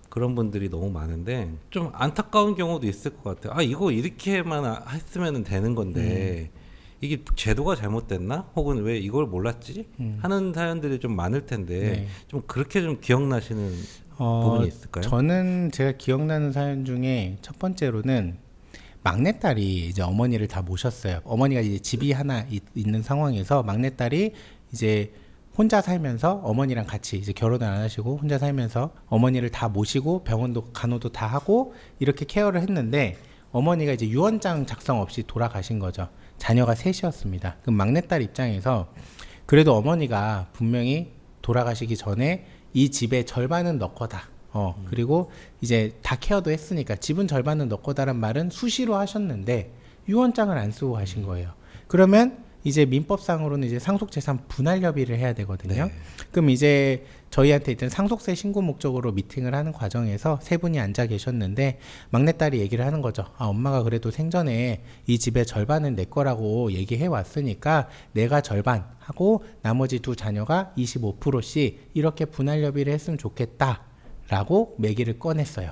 A: 그런 분들이 너무 많은데 좀 안타까운 경우도 있을 것 같아요. 아 이거 이렇게만 했으면 되는 건데 이게 제도가 잘못됐나? 혹은 왜 이걸 몰랐지? 하는 사연들이 좀 많을 텐데
B: 네.
A: 좀 그렇게 좀 기억나시는 부분이 있을까요?
B: 저는 제가 기억나는 사연 중에 첫 번째로는 막내딸이 이제 어머니를 다 모셨어요. 어머니가 이제 집이 하나 있는 상황에서 막내딸이 이제 혼자 살면서 어머니랑 같이 이제 결혼을 안 하시고 혼자 살면서 어머니를 다 모시고 병원도 간호도 다 하고 이렇게 케어를 했는데 어머니가 이제 유언장 작성 없이 돌아가신 거죠. 자녀가 셋이었습니다. 그럼 막내딸 입장에서 그래도 어머니가 분명히 돌아가시기 전에 이 집의 절반은 너 거다. 그리고 이제 다 케어도 했으니까 집은 절반은 너 거다란 말은 수시로 하셨는데 유언장을 안 쓰고 가신 거예요. 그러면 이제 민법상으로는 이제 상속재산 분할 협의를 해야 되거든요.
A: 네.
B: 그럼 이제 저희한테 일단 상속세 신고 목적으로 미팅을 하는 과정에서 세 분이 앉아 계셨는데 막내딸이 얘기를 하는 거죠. 아, 엄마가 그래도 생전에 이 집의 절반은 내 거라고 얘기해 왔으니까 내가 절반 하고 나머지 두 자녀가 25%씩 이렇게 분할 협의를 했으면 좋겠다라고 매기를 꺼냈어요.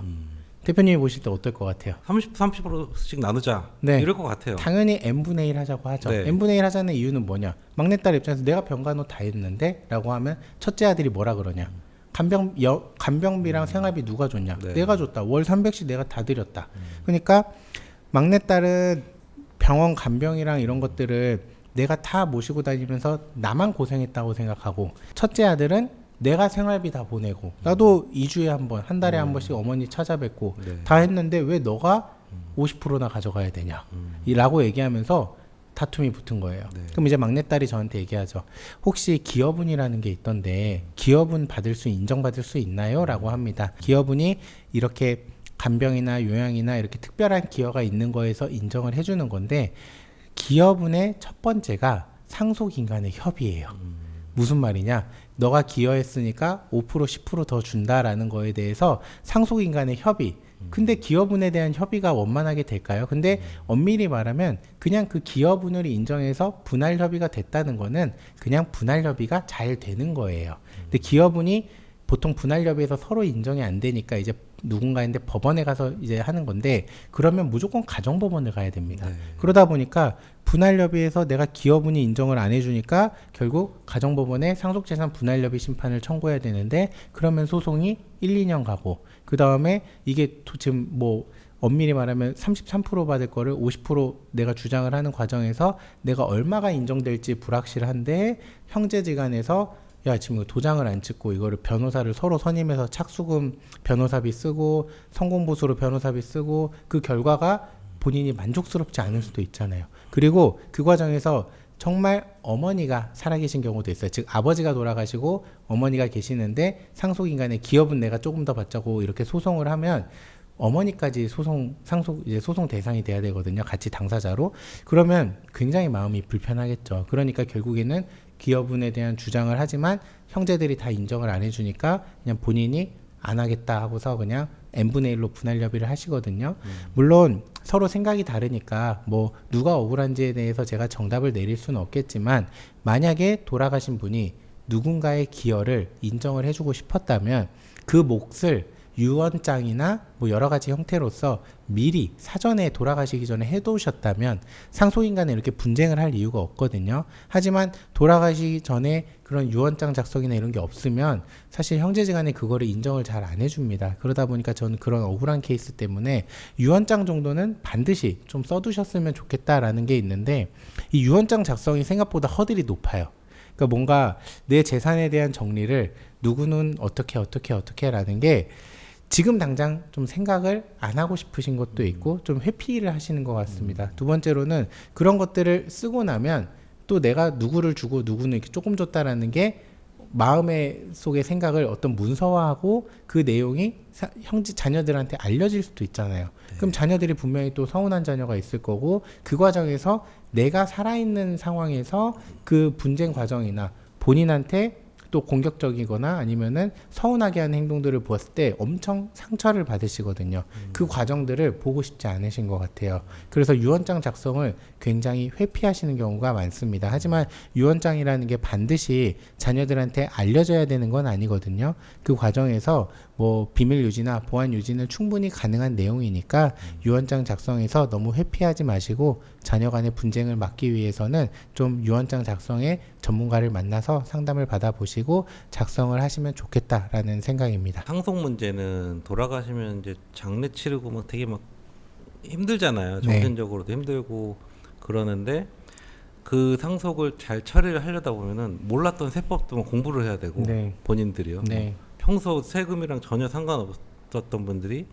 B: 대표님이 보실 때 어떨 것 같아요?
A: 30%씩 나누자.
B: 네.
A: 이럴 것 같아요.
B: 당연히 n분의 1 하자고 하죠.
A: 네.
B: n분의 1 하자는 이유는 뭐냐? 막내딸 입장에서 내가 병간호 다 했는데 라고 하면 첫째 아들이 뭐라 그러냐? 간병비랑 생활비 누가 줬냐?
A: 네.
B: 내가 줬다. 월 300씩 내가 다 드렸다. 그러니까 막내딸은 병원 간병이랑 이런 것들을 내가 다 모시고 다니면서 나만 고생했다고 생각하고 첫째 아들은 내가 생활비 다 보내고 나도 2주에 한 번, 한 달에 한 번씩 어머니 찾아뵙고
A: 네.
B: 다 했는데 왜 너가 50%나 가져가야 되냐 라고 얘기하면서 다툼이 붙은 거예요.
A: 네.
B: 그럼 이제 막내딸이 저한테 얘기하죠. 혹시 기여분이라는 게 있던데 기여분 인정받을 수 있나요? 라고 합니다. 기여분이 이렇게 간병이나 요양이나 이렇게 특별한 기여가 있는 거에서 인정을 해주는 건데 기여분의 첫 번째가 상속인간의 협의예요. 무슨 말이냐? 너가 기여했으니까 5% 10%더 준다라는 거에 대해서 상속인간의 협의. 근데 기여분에 대한 협의가 원만하게 될까요? 근데 엄밀히 말하면 그냥 그 기여분을 인정해서 분할 협의가 됐다는 거는 그냥 분할 협의가 잘 되는 거예요. 근데 기여분이 보통 분할 협의에서 서로 인정이 안 되니까 이제 누군가인데 법원에 가서 이제 하는 건데 그러면 무조건 가정법원을 가야 됩니다.
A: 네.
B: 그러다 보니까 분할 협의에서 내가 기여분이 인정을 안 해주니까 결국 가정법원에 상속재산 분할 협의 심판을 청구해야 되는데 그러면 소송이 1, 2년 가고 그 다음에 이게 지금 뭐 엄밀히 말하면 33% 받을 거를 50% 내가 주장을 하는 과정에서 내가 얼마가 인정될지 불확실한데 형제지간에서 야 지금 이거 도장을 안 찍고 이거를 변호사를 서로 선임해서 착수금 변호사비 쓰고 성공보수로 변호사비 쓰고 그 결과가 본인이 만족스럽지 않을 수도 있잖아요. 그리고 그 과정에서 정말 어머니가 살아계신 경우도 있어요. 즉 아버지가 돌아가시고 어머니가 계시는데 상속인간의 기여분 내가 조금 더 받자고 이렇게 소송을 하면 어머니까지 소송 대상이 돼야 되거든요. 같이 당사자로. 그러면 굉장히 마음이 불편하겠죠. 그러니까 결국에는 기여분에 대한 주장을 하지만 형제들이 다 인정을 안 해주니까 그냥 본인이 안 하겠다 하고서 그냥 n분의 1로 분할 협의를 하시거든요. 물론 서로 생각이 다르니까 뭐 누가 억울한지에 대해서 제가 정답을 내릴 수는 없겠지만 만약에 돌아가신 분이 누군가의 기여를 인정을 해주고 싶었다면 그 몫을 유언장이나 뭐 여러 가지 형태로서 미리 사전에 돌아가시기 전에 해두셨다면 상속인간에 이렇게 분쟁을 할 이유가 없거든요. 하지만 돌아가시기 전에 그런 유언장 작성이나 이런 게 없으면 사실 형제지간에 그거를 인정을 잘 안 해줍니다. 그러다 보니까 저는 그런 억울한 케이스 때문에 유언장 정도는 반드시 좀 써두셨으면 좋겠다라는 게 있는데 이 유언장 작성이 생각보다 허들이 높아요. 그러니까 뭔가 내 재산에 대한 정리를 누구는 어떻게 라는 게 지금 당장 좀 생각을 안 하고 싶으신 것도 있고 좀 회피를 하시는 것 같습니다. 두 번째로는 그런 것들을 쓰고 나면 또 내가 누구를 주고 누구는 이렇게 조금 줬다라는 게 마음의 속의 생각을 어떤 문서화하고 그 내용이 형제 자녀들한테 알려질 수도 있잖아요. 네. 그럼 자녀들이 분명히 또 서운한 자녀가 있을 거고 그 과정에서 내가 살아있는 상황에서 그 분쟁 과정이나 본인한테 또 공격적이거나 아니면은 서운하게 하는 행동들을 보았을 때 엄청 상처를 받으시거든요. 그 과정들을 보고 싶지 않으신 것 같아요. 그래서 유언장 작성을 굉장히 회피하시는 경우가 많습니다. 하지만 유언장이라는 게 반드시 자녀들한테 알려져야 되는 건 아니거든요. 그 과정에서 뭐 비밀 유지나 보안 유지는 충분히 가능한 내용이니까 유언장 작성에서 너무 회피하지 마시고 자녀 간의 분쟁을 막기 위해서는 좀 유언장 작성에 전문가를 만나서 상담을 받아보시고 작성을 하시면 좋겠다라는 생각입니다.
A: 상속 문제는 돌아가시면 이제 장례 치르고 막 되게 막 힘들잖아요.
B: 네.
A: 정신적으로도 힘들고 그러는데 그 상속을 잘 처리를 하려다 보면은 몰랐던 세법도 막 공부를 해야 되고
B: 네.
A: 본인들이요.
B: 네.
A: 평소 세금이랑 전혀 상관없었던 분들이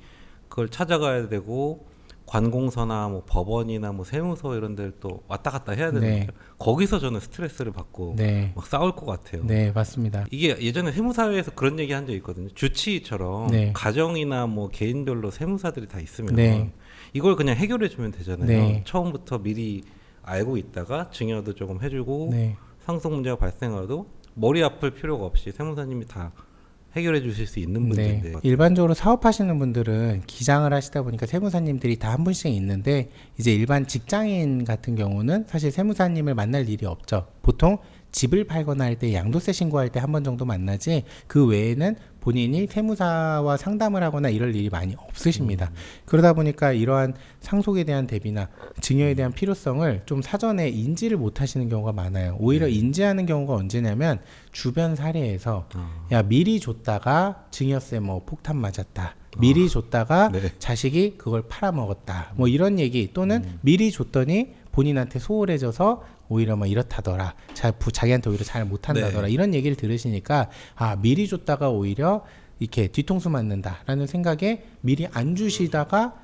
A: 그걸 찾아가야 되고 관공서나 뭐 법원이나 뭐 세무서 이런 데를 또 왔다 갔다 해야 되는
B: 네.
A: 거죠. 거기서 저는 스트레스를 받고
B: 네.
A: 막 싸울 것 같아요.
B: 네, 맞습니다.
A: 이게 예전에 세무사회에서 그런 얘기 한 적 있거든요. 주치의처럼
B: 네.
A: 가정이나 뭐 개인별로 세무사들이 다 있으면
B: 네.
A: 이걸 그냥 해결해 주면 되잖아요.
B: 네.
A: 처음부터 미리 알고 있다가 증여도 조금 해주고
B: 네.
A: 상속 문제가 발생해도 머리 아플 필요가 없이 세무사님이 다 해결해 주실 수 있는 문제인데
B: 네. 일반적으로 사업하시는 분들은 기장을 하시다 보니까 세무사님들이 다 한 분씩 있는데 이제 일반 직장인 같은 경우는 사실 세무사님을 만날 일이 없죠. 보통 집을 팔거나 할 때 양도세 신고할 때 한 번 정도 만나지 그 외에는 본인이 세무사와 상담을 하거나 이럴 일이 많이 없으십니다. 그러다 보니까 이러한 상속에 대한 대비나 증여에 대한 필요성을 좀 사전에 인지를 못 하시는 경우가 많아요. 오히려 인지하는 경우가 언제냐면 주변 사례에서 야 미리 줬다가 증여세 뭐 폭탄 맞았다. 미리 줬다가
A: 네.
B: 자식이 그걸 팔아먹었다. 뭐 이런 얘기 또는 미리 줬더니 본인한테 소홀해져서 오히려 막 이렇다더라. 자기한테 오히려 잘 못한다더라.
A: 네.
B: 이런 얘기를 들으시니까 아 미리 줬다가 오히려 이렇게 뒤통수 맞는다라는 생각에 미리 안 주시다가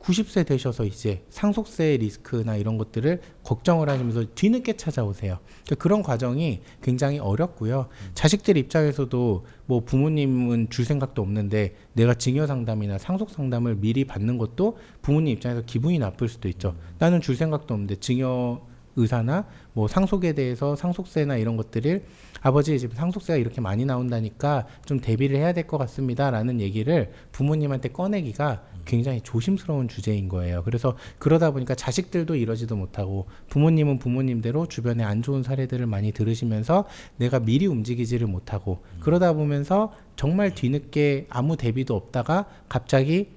B: 90세 되셔서 이제 상속세 리스크나 이런 것들을 걱정을 하시면서 뒤늦게 찾아오세요. 그러니까 그런 과정이 굉장히 어렵고요. 자식들 입장에서도 뭐 부모님은 줄 생각도 없는데 내가 증여 상담이나 상속 상담을 미리 받는 것도 부모님 입장에서 기분이 나쁠 수도 있죠. 나는 줄 생각도 없는데 증여 의사나 뭐 상속에 대해서 상속세나 이런 것들을 아버지 지금 상속세가 이렇게 많이 나온다니까 좀 대비를 해야 될 것 같습니다라는 얘기를 부모님한테 꺼내기가 굉장히 조심스러운 주제인 거예요. 그래서 그러다 보니까 자식들도 이러지도 못하고 부모님은 부모님대로 주변에 안 좋은 사례들을 많이 들으시면서 내가 미리 움직이지를 못하고 그러다 보면서 정말 뒤늦게 아무 대비도 없다가 갑자기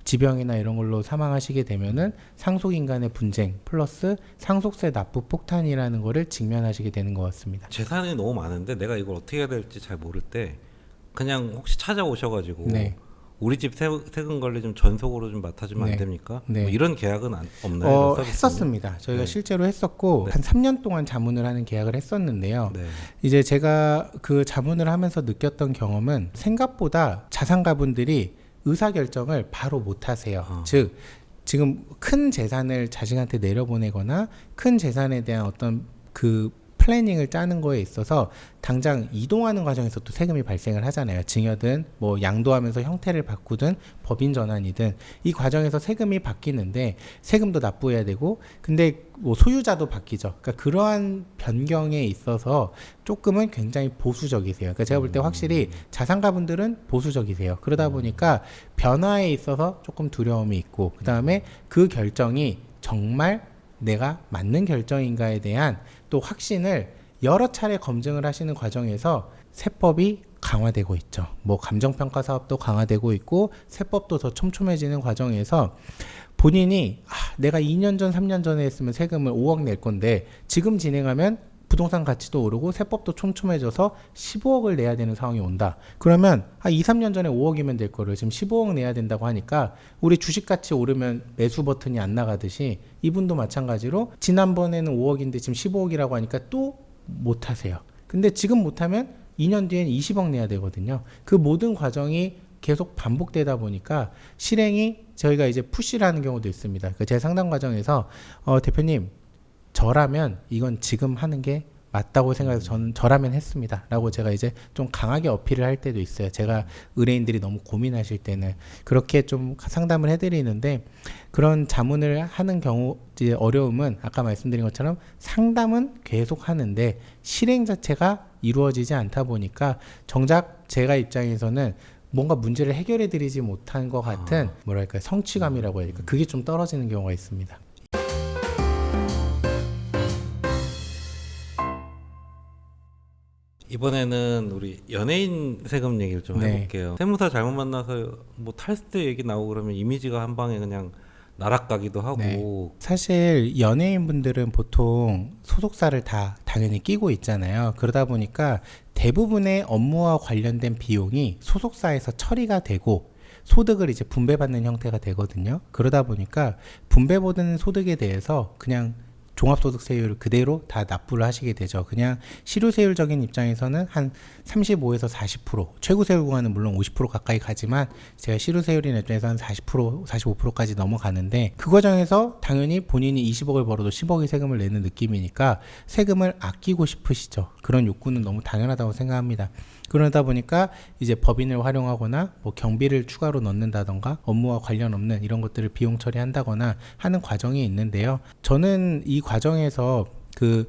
B: 지병이나 이런 걸로 사망하시게 되면은 상속인간의 분쟁 플러스 상속세 납부 폭탄이라는 거를 직면하시게 되는 것 같습니다.
A: 재산이 너무 많은데 내가 이걸 어떻게 해야 될지 잘 모를 때 그냥 혹시 찾아오셔가지고
B: 네.
A: 우리 집 세금 관리 좀 전속으로 좀 맡아주면
B: 네.
A: 안 됩니까?
B: 네.
A: 뭐 이런 계약은 없나요? 이런 서비스는?
B: 했었습니다. 저희가
A: 네.
B: 실제로 했었고
A: 네.
B: 한 3년 동안 자문을 하는 계약을 했었는데요.
A: 네.
B: 이제 제가 그 자문을 하면서 느꼈던 경험은 생각보다 자산가분들이 의사결정을 바로 못 하세요. 즉 지금 큰 재산을 자식한테 내려보내거나 큰 재산에 대한 어떤 그 플래닝을 짜는 거에 있어서 당장 이동하는 과정에서 또 세금이 발생을 하잖아요. 증여든 뭐 양도하면서 형태를 바꾸든 법인 전환이든 이 과정에서 세금이 바뀌는데 세금도 납부해야 되고 근데 뭐 소유자도 바뀌죠. 그러니까 그러한 변경에 있어서 조금은 굉장히 보수적이세요. 그러니까 제가 볼 때 확실히 자산가분들은 보수적이세요. 그러다 보니까 변화에 있어서 조금 두려움이 있고 그다음에 그 결정이 정말 내가 맞는 결정인가에 대한 또 확신을 여러 차례 검증을 하시는 과정에서 세법이 강화되고 있죠. 뭐 감정평가 사업도 강화되고 있고 세법도 더 촘촘해지는 과정에서 본인이 내가 2년 전, 3년 전에 했으면 세금을 5억 낼 건데 지금 진행하면 부동산 가치도 오르고 세법도 촘촘해져서 15억을 내야 되는 상황이 온다. 그러면 2, 3년 전에 5억이면 될 거를 지금 15억 내야 된다고 하니까 우리 주식 가치 오르면 매수 버튼이 안 나가듯이 이분도 마찬가지로 지난번에는 5억인데 지금 15억이라고 하니까 또 못 하세요. 근데 지금 못 하면 2년 뒤엔 20억 내야 되거든요. 그 모든 과정이 계속 반복되다 보니까 실행이 저희가 이제 푸시를 하는 경우도 있습니다. 제 상담 과정에서 대표님 저라면 이건 지금 하는 게 맞다고 생각해서 저는 저라면 했습니다 라고 제가 이제 좀 강하게 어필을 할 때도 있어요. 제가 의뢰인들이 너무 고민하실 때는 그렇게 좀 상담을 해드리는데, 그런 자문을 하는 경우 이제 어려움은 아까 말씀드린 것처럼 상담은 계속 하는데 실행 자체가 이루어지지 않다 보니까 정작 제가 입장에서는 뭔가 문제를 해결해 드리지 못한 것 같은 뭐랄까 성취감이라고 해야 될까, 그게 좀 떨어지는 경우가 있습니다.
A: 이번에는 우리 연예인 세금 얘기를 좀
B: 네.
A: 해볼게요. 세무사 잘못 만나서 뭐 탈세 얘기 나오고 그러면 이미지가 한 방에 그냥 나락가기도 하고.
B: 네. 사실 연예인분들은 보통 소속사를 다 당연히 끼고 있잖아요. 그러다 보니까 대부분의 업무와 관련된 비용이 소속사에서 처리가 되고 소득을 이제 분배받는 형태가 되거든요. 그러다 보니까 분배받은 소득에 대해서 그냥 종합소득세율을 그대로 다 납부를 하시게 되죠. 그냥 실효세율적인 입장에서는 한 35에서 40%, 최고세율 구간은 물론 50% 가까이 가지만 제가 실효세율인 입장에서 한 40%, 45%까지 넘어가는데, 그 과정에서 당연히 본인이 20억을 벌어도 10억의 세금을 내는 느낌이니까 세금을 아끼고 싶으시죠. 그런 욕구는 너무 당연하다고 생각합니다. 그러다 보니까 이제 법인을 활용하거나 뭐 경비를 추가로 넣는다던가 업무와 관련 없는 이런 것들을 비용 처리한다거나 하는 과정이 있는데요. 저는 이 과정에서 그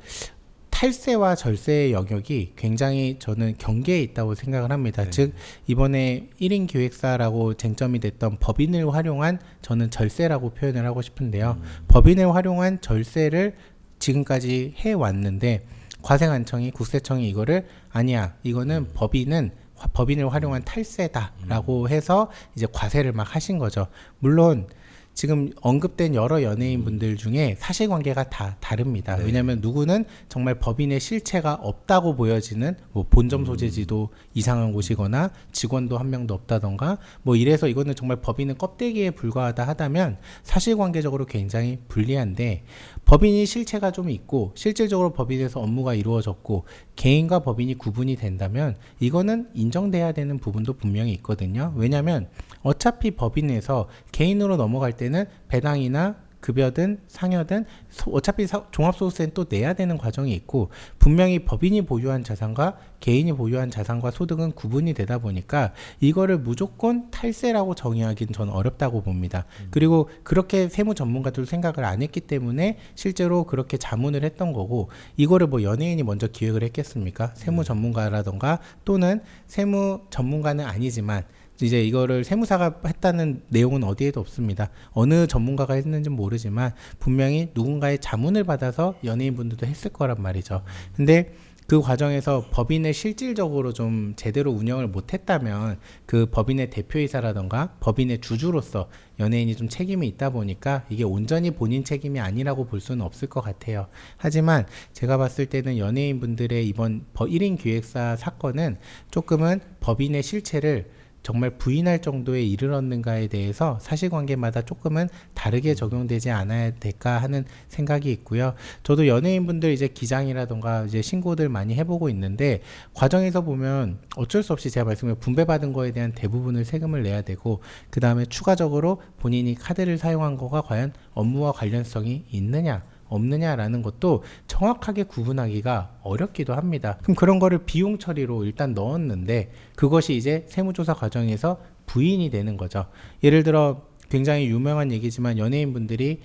B: 탈세와 절세의 영역이 굉장히 저는 경계에 있다고 생각을 합니다.
A: 네.
B: 즉 이번에 1인 기획사라고 쟁점이 됐던 법인을 활용한 저는 절세라고 표현을 하고 싶은데요. 법인을 활용한 절세를 지금까지 해왔는데 과세관청이, 국세청이 이거를 아니야, 이거는 법인을 활용한 탈세다라고 해서 이제 과세를 막 하신 거죠. 물론 지금 언급된 여러 연예인분들 중에 사실관계가 다 다릅니다.
A: 네.
B: 왜냐하면 누구는 정말 법인의 실체가 없다고 보여지는 뭐 본점 소재지도 이상한 곳이거나 직원도 한 명도 없다던가 뭐 이래서 이거는 정말 법인은 껍데기에 불과하다 하다면 사실관계적으로 굉장히 불리한데, 법인이 실체가 좀 있고 실질적으로 법인에서 업무가 이루어졌고 개인과 법인이 구분이 된다면 이거는 인정돼야 되는 부분도 분명히 있거든요. 왜냐하면 어차피 법인에서 개인으로 넘어갈 때는 배당이나 급여든 상여든 어차피 종합소득세는 또 내야 되는 과정이 있고, 분명히 법인이 보유한 자산과 개인이 보유한 자산과 소득은 구분이 되다 보니까 이거를 무조건 탈세라고 정의하기는 저는 어렵다고 봅니다. 그리고 그렇게 세무 전문가들 생각을 안 했기 때문에 실제로 그렇게 자문을 했던 거고, 이거를 뭐 연예인이 먼저 기획을 했겠습니까? 세무 전문가라던가 또는 세무 전문가는 아니지만 이제 이거를 세무사가 했다는 내용은 어디에도 없습니다. 어느 전문가가 했는지 모르지만 분명히 누군가의 자문을 받아서 연예인분들도 했을 거란 말이죠. 근데 그 과정에서 법인을 실질적으로 좀 제대로 운영을 못했다면 그 법인의 대표이사라던가 법인의 주주로서 연예인이 좀 책임이 있다 보니까 이게 온전히 본인 책임이 아니라고 볼 수는 없을 것 같아요. 하지만 제가 봤을 때는 연예인분들의 이번 1인 기획사 사건은 조금은 법인의 실체를 정말 부인할 정도에 이르렀는가에 대해서 사실관계마다 조금은 다르게 적용되지 않아야 될까 하는 생각이 있고요. 저도 연예인분들 이제 기장이라던가 이제 신고들 많이 해보고 있는데, 과정에서 보면 어쩔 수 없이 제가 말씀드린 분배받은 거에 대한 대부분을 세금을 내야 되고, 그 다음에 추가적으로 본인이 카드를 사용한 거가 과연 업무와 관련성이 있느냐 없느냐라는 것도 정확하게 구분하기가 어렵기도 합니다. 그럼 그런 거를 비용 처리로 일단 넣었는데 그것이 이제 세무조사 과정에서 부인이 되는 거죠. 예를 들어 굉장히 유명한 얘기지만 연예인분들이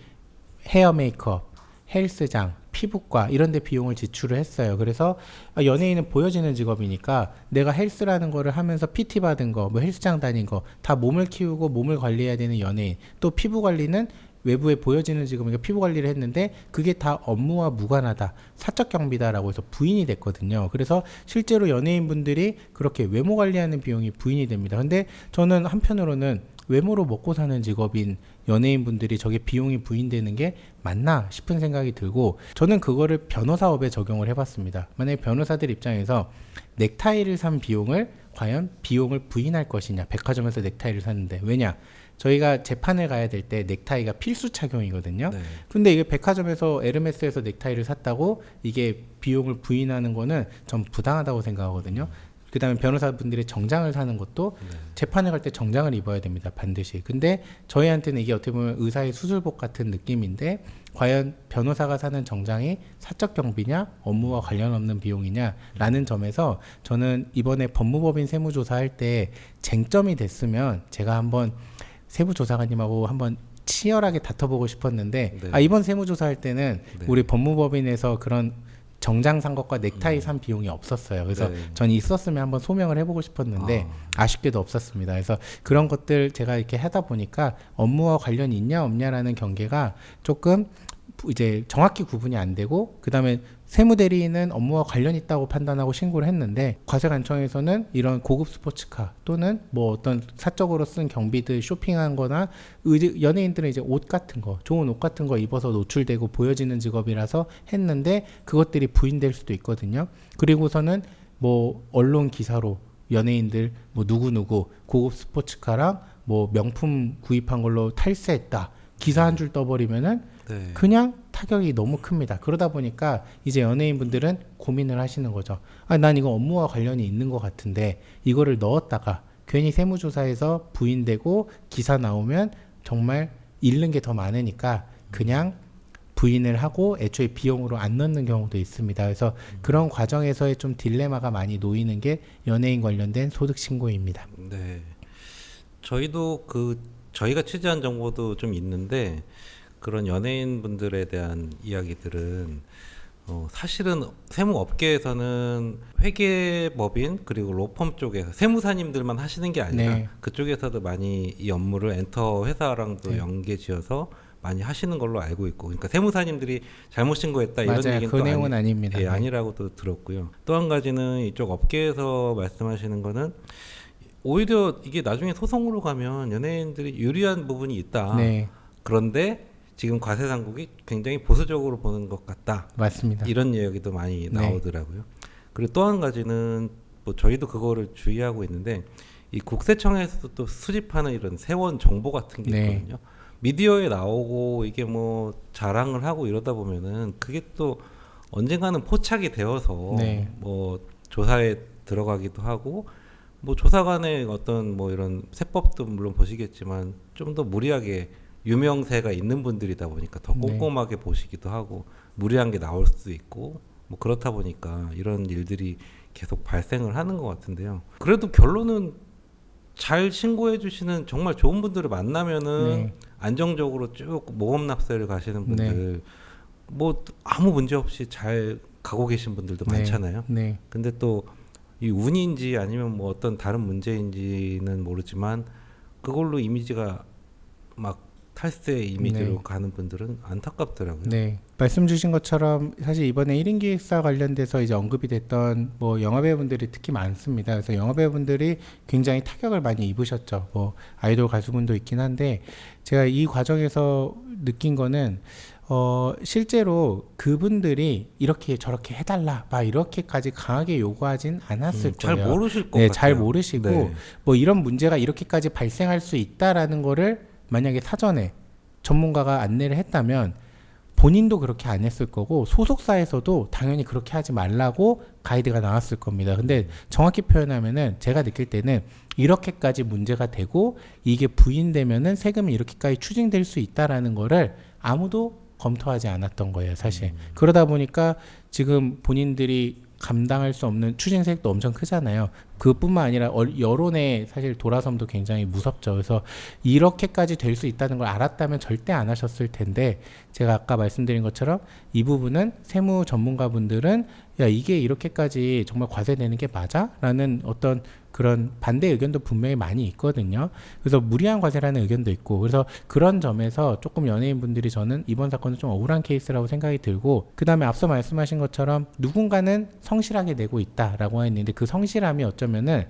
B: 헤어 메이크업, 헬스장, 피부과 이런 데 비용을 지출을 했어요. 그래서 연예인은 보여지는 직업이니까 내가 헬스라는 거를 하면서 PT 받은 거, 뭐 헬스장 다닌 거 다 몸을 키우고 몸을 관리해야 되는 연예인, 또 피부 관리는 외부에 보여지는 직업이니까 피부 관리를 했는데 그게 다 업무와 무관하다, 사적 경비다라고 해서 부인이 됐거든요. 그래서 실제로 연예인분들이 그렇게 외모 관리하는 비용이 부인이 됩니다. 근데 저는 한편으로는 외모로 먹고 사는 직업인 연예인분들이 저게 비용이 부인되는 게 맞나 싶은 생각이 들고, 저는 그거를 변호사업에 적용을 해봤습니다. 만약에 변호사들 입장에서 넥타이를 산 비용을 과연 비용을 부인할 것이냐, 백화점에서 넥타이를 샀는데, 왜냐, 저희가 재판을 가야 될 때 넥타이가 필수 착용이거든요.
A: 네.
B: 근데 이게 백화점에서 에르메스에서 넥타이를 샀다고 이게 비용을 부인하는 거는 전 부당하다고 생각하거든요. 그다음에 변호사분들의 정장을 사는 것도
A: 네.
B: 재판에 갈 때 정장을 입어야 됩니다. 반드시. 근데 저희한테는 이게 어떻게 보면 의사의 수술복 같은 느낌인데 과연 변호사가 사는 정장이 사적 경비냐 업무와 관련 없는 비용이냐라는 점에서 저는 이번에 법무법인 세무조사할 때 쟁점이 됐으면 제가 한번 세무조사관님하고 한번 치열하게 다퉈보고 싶었는데
A: 네.
B: 이번 세무조사할 때는
A: 네.
B: 우리 법무법인에서 그런 정장 산 것과 넥타이 산 비용이 없었어요. 그래서
A: 네.
B: 전 있었으면 한번 소명을 해보고 싶었는데 아쉽게도 없었습니다. 그래서 그런 것들 제가 이렇게 하다 보니까 업무와 관련이 있냐 없냐라는 경계가 조금 이제 정확히 구분이 안 되고 그다음에 세무대리인은 업무와 관련 있다고 판단하고 신고를 했는데 과세관청에서는 이런 고급 스포츠카 또는 뭐 어떤 사적으로 쓴 경비들 쇼핑한 거나 연예인들은 이제 옷 같은 거 좋은 옷 같은 거 입어서 노출되고 보여지는 직업이라서 했는데 그것들이 부인될 수도 있거든요. 그리고서는 뭐 언론 기사로 연예인들 뭐 누구누구 고급 스포츠카랑 뭐 명품 구입한 걸로 탈세했다 기사 한 줄 떠버리면은
A: 네.
B: 그냥 타격이 너무 큽니다. 그러다 보니까 이제 연예인분들은 고민을 하시는 거죠. 난 이거 업무와 관련이 있는 것 같은데 이거를 넣었다가 괜히 세무조사에서 부인되고 기사 나오면 정말 잃는 게 더 많으니까 그냥 부인을 하고 애초에 비용으로 안 넣는 경우도 있습니다. 그래서 그런 과정에서의 좀 딜레마가 많이 놓이는 게 연예인 관련된 소득 신고입니다.
A: 네. 저희도 저희가 취재한 정보도 좀 있는데 그런 연예인 분들에 대한 이야기들은 사실은 세무업계에서는 회계법인 그리고 로펌 쪽에서 세무사님들만 하시는 게 아니라
B: 네.
A: 그쪽에서도 많이 이 업무를 엔터 회사랑도
B: 네.
A: 연계지어서 많이 하시는 걸로 알고 있고, 그러니까 세무사님들이 잘못 신고했다 이런
B: 맞아요.
A: 얘기는
B: 그
A: 또
B: 내용은 아닙니다.
A: 예,
B: 네.
A: 아니라고도 들었고요. 또 한 가지는 이쪽 업계에서 말씀하시는 거는 오히려 이게 나중에 소송으로 가면 연예인들이 유리한 부분이 있다.
B: 네,
A: 그런데 지금 과세당국이 굉장히 보수적으로 보는 것 같다.
B: 맞습니다.
A: 이런 이야기도 많이
B: 네.
A: 나오더라고요. 그리고 또 한 가지는 뭐 저희도 그거를 주의하고 있는데 이 국세청에서 또 수집하는 이런 세원 정보 같은 게
B: 네.
A: 있거든요. 미디어에 나오고 이게 뭐 자랑을 하고 이러다 보면은 그게 또 언젠가는 포착이 되어서
B: 네.
A: 뭐 조사에 들어가기도 하고 뭐 조사관의 어떤 뭐 이런 세법도 물론 보시겠지만 좀 더 무리하게 유명세가 있는 분들이다 보니까 더
B: 네.
A: 꼼꼼하게 보시기도 하고 무리한 게 나올 수도 있고 뭐 그렇다 보니까 이런 일들이 계속 발생을 하는 것 같은데요. 그래도 결론은 잘 신고해 주시는 정말 좋은 분들을 만나면은
B: 네.
A: 안정적으로 쭉 모험 납세를 가시는 분들
B: 네.
A: 뭐 아무 문제 없이 잘 가고 계신 분들도
B: 네.
A: 많잖아요.
B: 네.
A: 근데 또 이 운인지 아니면 뭐 어떤 다른 문제인지는 모르지만 그걸로 이미지가 막 탈세 이미지로
B: 네.
A: 가는 분들은 안타깝더라고요.
B: 네. 말씀 주신 것처럼 사실 이번에 1인 기획사 관련돼서 이제 언급이 됐던 뭐 영화배우분들이 특히 많습니다. 그래서 영화배우분들이 굉장히 타격을 많이 입으셨죠. 뭐 아이돌 가수분도 있긴 한데 제가 이 과정에서 느낀 거는 실제로 그분들이 이렇게 저렇게 해달라 막 이렇게까지 강하게 요구하진 않았을
A: 잘
B: 거예요.
A: 모르실 것
B: 네,
A: 같아요.
B: 잘 모르시고
A: 네.
B: 뭐 이런 문제가 이렇게까지 발생할 수 있다라는 거를 만약에 사전에 전문가가 안내를 했다면 본인도 그렇게 안 했을 거고 소속사에서도 당연히 그렇게 하지 말라고 가이드가 나왔을 겁니다. 근데 정확히 표현하면은 제가 느낄 때는 이렇게까지 문제가 되고 이게 부인되면은 세금이 이렇게까지 추징될 수 있다라는 거를 아무도 검토하지 않았던 거예요, 사실. 그러다 보니까 지금 본인들이 감당할 수 없는 추징세액도 엄청 크잖아요. 그뿐만 아니라 여론의 사실 돌아섬도 굉장히 무섭죠. 그래서 이렇게까지 될 수 있다는 걸 알았다면 절대 안 하셨을 텐데 제가 아까 말씀드린 것처럼 이 부분은 세무 전문가분들은 야 이게 이렇게까지 정말 과세되는 게 맞아? 라는 어떤 그런 반대 의견도 분명히 많이 있거든요. 그래서 무리한 과세라는 의견도 있고 그래서 그런 점에서 조금 연예인분들이 저는 이번 사건은 좀 억울한 케이스라고 생각이 들고 그 다음에 앞서 말씀하신 것처럼 누군가는 성실하게 내고 있다라고 했는데 그 성실함이 어쩌면은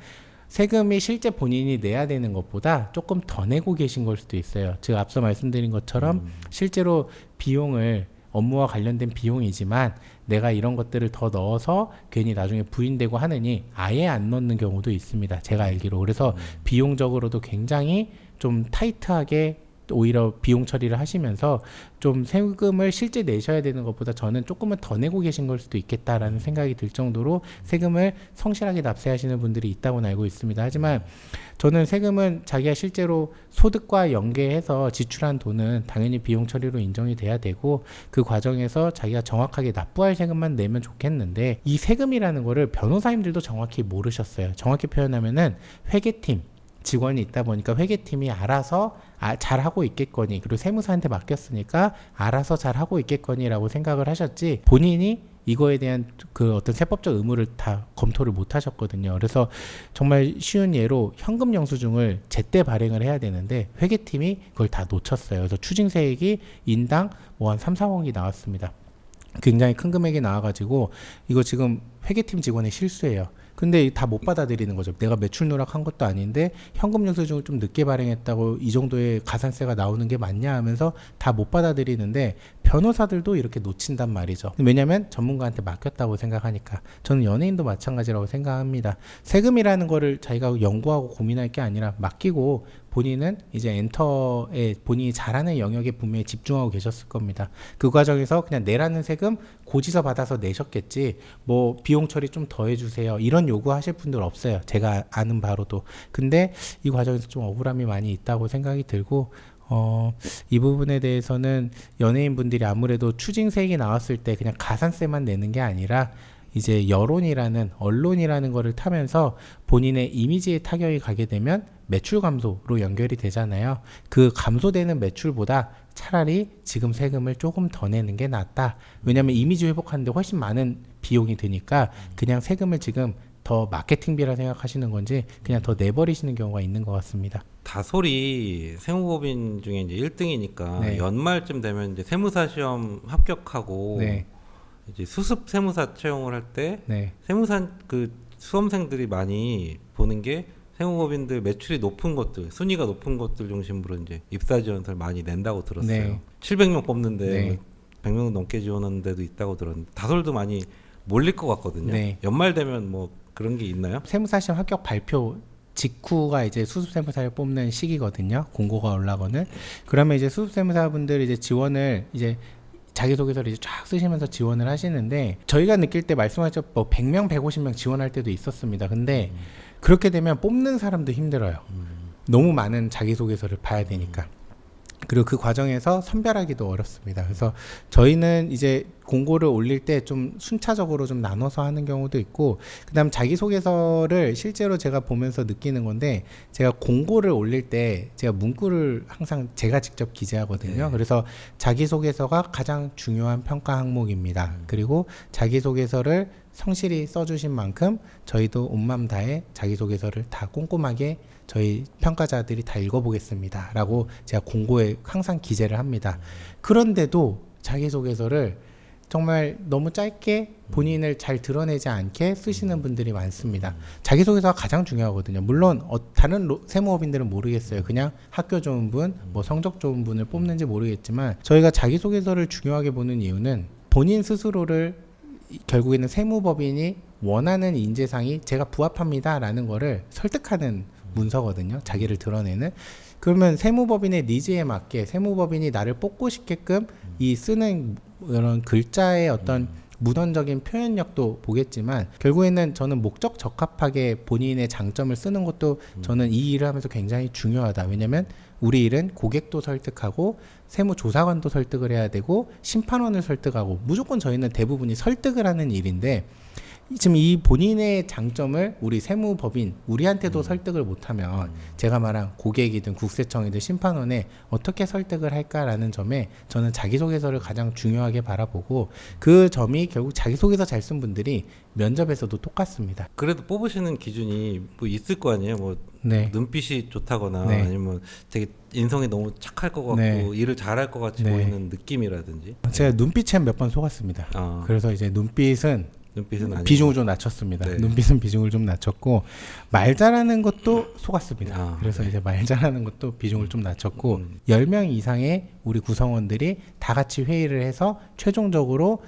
B: 세금이 실제 본인이 내야 되는 것보다 조금 더 내고 계신 걸 수도 있어요. 즉 앞서 말씀드린 것처럼 실제로 비용을 업무와 관련된 비용이지만 내가 이런 것들을 더 넣어서 괜히 나중에 부인되고 하느니 아예 안 넣는 경우도 있습니다. 제가 알기로. 그래서 비용적으로도 굉장히 좀 타이트하게 오히려 비용 처리를 하시면서 좀 세금을 실제 내셔야 되는 것보다 저는 조금은 더 내고 계신 걸 수도 있겠다라는 생각이 들 정도로 세금을 성실하게 납세하시는 분들이 있다고는 알고 있습니다. 하지만 저는 세금은 자기가 실제로 소득과 연계해서 지출한 돈은 당연히 비용 처리로 인정이 돼야 되고 그 과정에서 자기가 정확하게 납부할 세금만 내면 좋겠는데 이 세금이라는 거를 변호사님들도 정확히 모르셨어요. 정확히 표현하면은 회계팀 직원이 있다 보니까 회계팀이 알아서 잘하고 있겠거니 그리고 세무사한테 맡겼으니까 알아서 잘하고 있겠거니라고 생각을 하셨지 본인이 이거에 대한 그 어떤 세법적 의무를 다 검토를 못 하셨거든요. 그래서 정말 쉬운 예로 현금 영수증을 제때 발행을 해야 되는데 회계팀이 그걸 다 놓쳤어요. 그래서 추징세액이 인당 뭐 한 3, 4억이 나왔습니다. 굉장히 큰 금액이 나와가지고 이거 지금 회계팀 직원의 실수예요. 근데 다 못 받아들이는 거죠. 내가 매출 누락한 것도 아닌데 현금 영수증을 좀 늦게 발행했다고 이 정도의 가산세가 나오는 게 맞냐 하면서 다 못 받아들이는데 변호사들도 이렇게 놓친단 말이죠. 왜냐하면 전문가한테 맡겼다고 생각하니까. 저는 연예인도 마찬가지라고 생각합니다. 세금이라는 거를 자기가 연구하고 고민할 게 아니라 맡기고 본인은 이제 엔터에 본인이 잘하는 영역에 분명히 집중하고 계셨을 겁니다. 그 과정에서 그냥 내라는 세금 고지서 받아서 내셨겠지 뭐 비용 처리 좀 더 해주세요 이런 요구하실 분들 없어요. 제가 아는 바로도. 근데 이 과정에서 좀 억울함이 많이 있다고 생각이 들고 이 부분에 대해서는 연예인분들이 아무래도 추징세액이 나왔을 때 그냥 가산세만 내는 게 아니라 이제 여론이라는 언론이라는 거를 타면서 본인의 이미지에 타격이 가게 되면 매출 감소로 연결이 되잖아요. 그 감소되는 매출보다 차라리 지금 세금을 조금 더 내는 게 낫다. 왜냐하면 이미지 회복하는데 훨씬 많은 비용이 드니까 그냥 세금을 지금 더 마케팅비라 생각하시는 건지 그냥 더 내버리시는 경우가 있는 것 같습니다.
A: 다솔이 세무법인 중에 이제 1등이니까
B: 네.
A: 연말쯤 되면 이제 세무사 시험 합격하고
B: 네.
A: 이제 수습 세무사 채용을 할 때
B: 네.
A: 세무사 그 수험생들이 많이 보는 게 세무법인들 매출이 높은 것들, 순위가 높은 것들 중심으로 이제 입사 지원서를 많이 낸다고 들었어요.
B: 네.
A: 700명 뽑는데
B: 네.
A: 100명 넘게 지원하는 데도 있다고 들었는데 다솔도 많이 몰릴 것 같거든요.
B: 네.
A: 연말 되면 뭐 그런 게 있나요?
B: 세무사 시험 합격 발표 직후가 이제 수습세무사를 뽑는 시기거든요. 공고가 올라가는. 그러면 이제 수습세무사분들이 이제 지원을 이제 자기소개서를 이제 쫙 쓰시면서 지원을 하시는데 저희가 느낄 때 말씀하셨죠. 뭐 100명, 150명 지원할 때도 있었습니다. 근데 그렇게 되면 뽑는 사람도 힘들어요. 너무 많은 자기소개서를 봐야 되니까. 그리고 그 과정에서 선별하기도 어렵습니다. 그래서 저희는 이제 공고를 올릴 때 좀 순차적으로 좀 나눠서 하는 경우도 있고, 그다음 자기소개서를 실제로 제가 보면서 느끼는 건데, 제가 공고를 올릴 때 제가 문구를 항상 제가 직접 기재하거든요. 그래서 자기소개서가 가장 중요한 평가 항목입니다. 그리고 자기소개서를 성실히 써주신 만큼 저희도 온맘 다해 자기소개서를 다 꼼꼼하게 저희 평가자들이 다 읽어보겠습니다 라고 제가 공고에 항상 기재를 합니다. 그런데도 자기소개서를 정말 너무 짧게 본인을 잘 드러내지 않게 쓰시는 분들이 많습니다. 자기소개서가 가장 중요하거든요. 물론 다른 세무법인들은 모르겠어요. 그냥 학교 좋은 분, 뭐 성적 좋은 분을 뽑는지 모르겠지만, 저희가 자기소개서를 중요하게 보는 이유는 본인 스스로를 결국에는 세무법인이 원하는 인재상이 제가 부합합니다 라는 거를 설득하는 문서거든요. 자기를 드러내는. 그러면 세무법인의 니즈에 맞게 세무법인이 나를 뽑고 싶게끔 이 쓰는 이런 글자의 어떤 문헌적인 표현력도 보겠지만, 결국에는 저는 목적 적합하게 본인의 장점을 쓰는 것도 저는 이 일을 하면서 굉장히 중요하다. 왜냐면 우리 일은 고객도 설득하고 세무조사관도 설득을 해야 되고 심판원을 설득하고, 무조건 저희는 대부분이 설득을 하는 일인데, 지금 이 본인의 장점을 우리 세무법인 우리한테도 설득을 못하면 제가 말한 고객이든 국세청이든 심판원에 어떻게 설득을 할까라는 점에 저는 자기소개서를 가장 중요하게 바라보고, 그 점이 결국 자기소개서 잘 쓴 분들이 면접에서도 똑같습니다.
A: 그래도 뽑으시는 기준이 뭐 있을 거 아니에요. 뭐
B: 네.
A: 눈빛이 좋다거나
B: 네.
A: 아니면 되게 인성이 너무 착할 것 같고
B: 네.
A: 일을 잘할 것 같이
B: 네.
A: 보이는 느낌이라든지.
B: 제가 눈빛에 몇 번 속았습니다. 그래서 이제 눈빛은
A: 아니고.
B: 비중을 좀 낮췄습니다.
A: 네.
B: 눈빛은 비중을 좀 낮췄고, 말 잘하는 것도 속았습니다. 그래서
A: 네.
B: 이제 말 잘하는 것도 비중을 좀 낮췄고, 10명 이상의 우리 구성원들이 다 같이 회의를 해서 최종적으로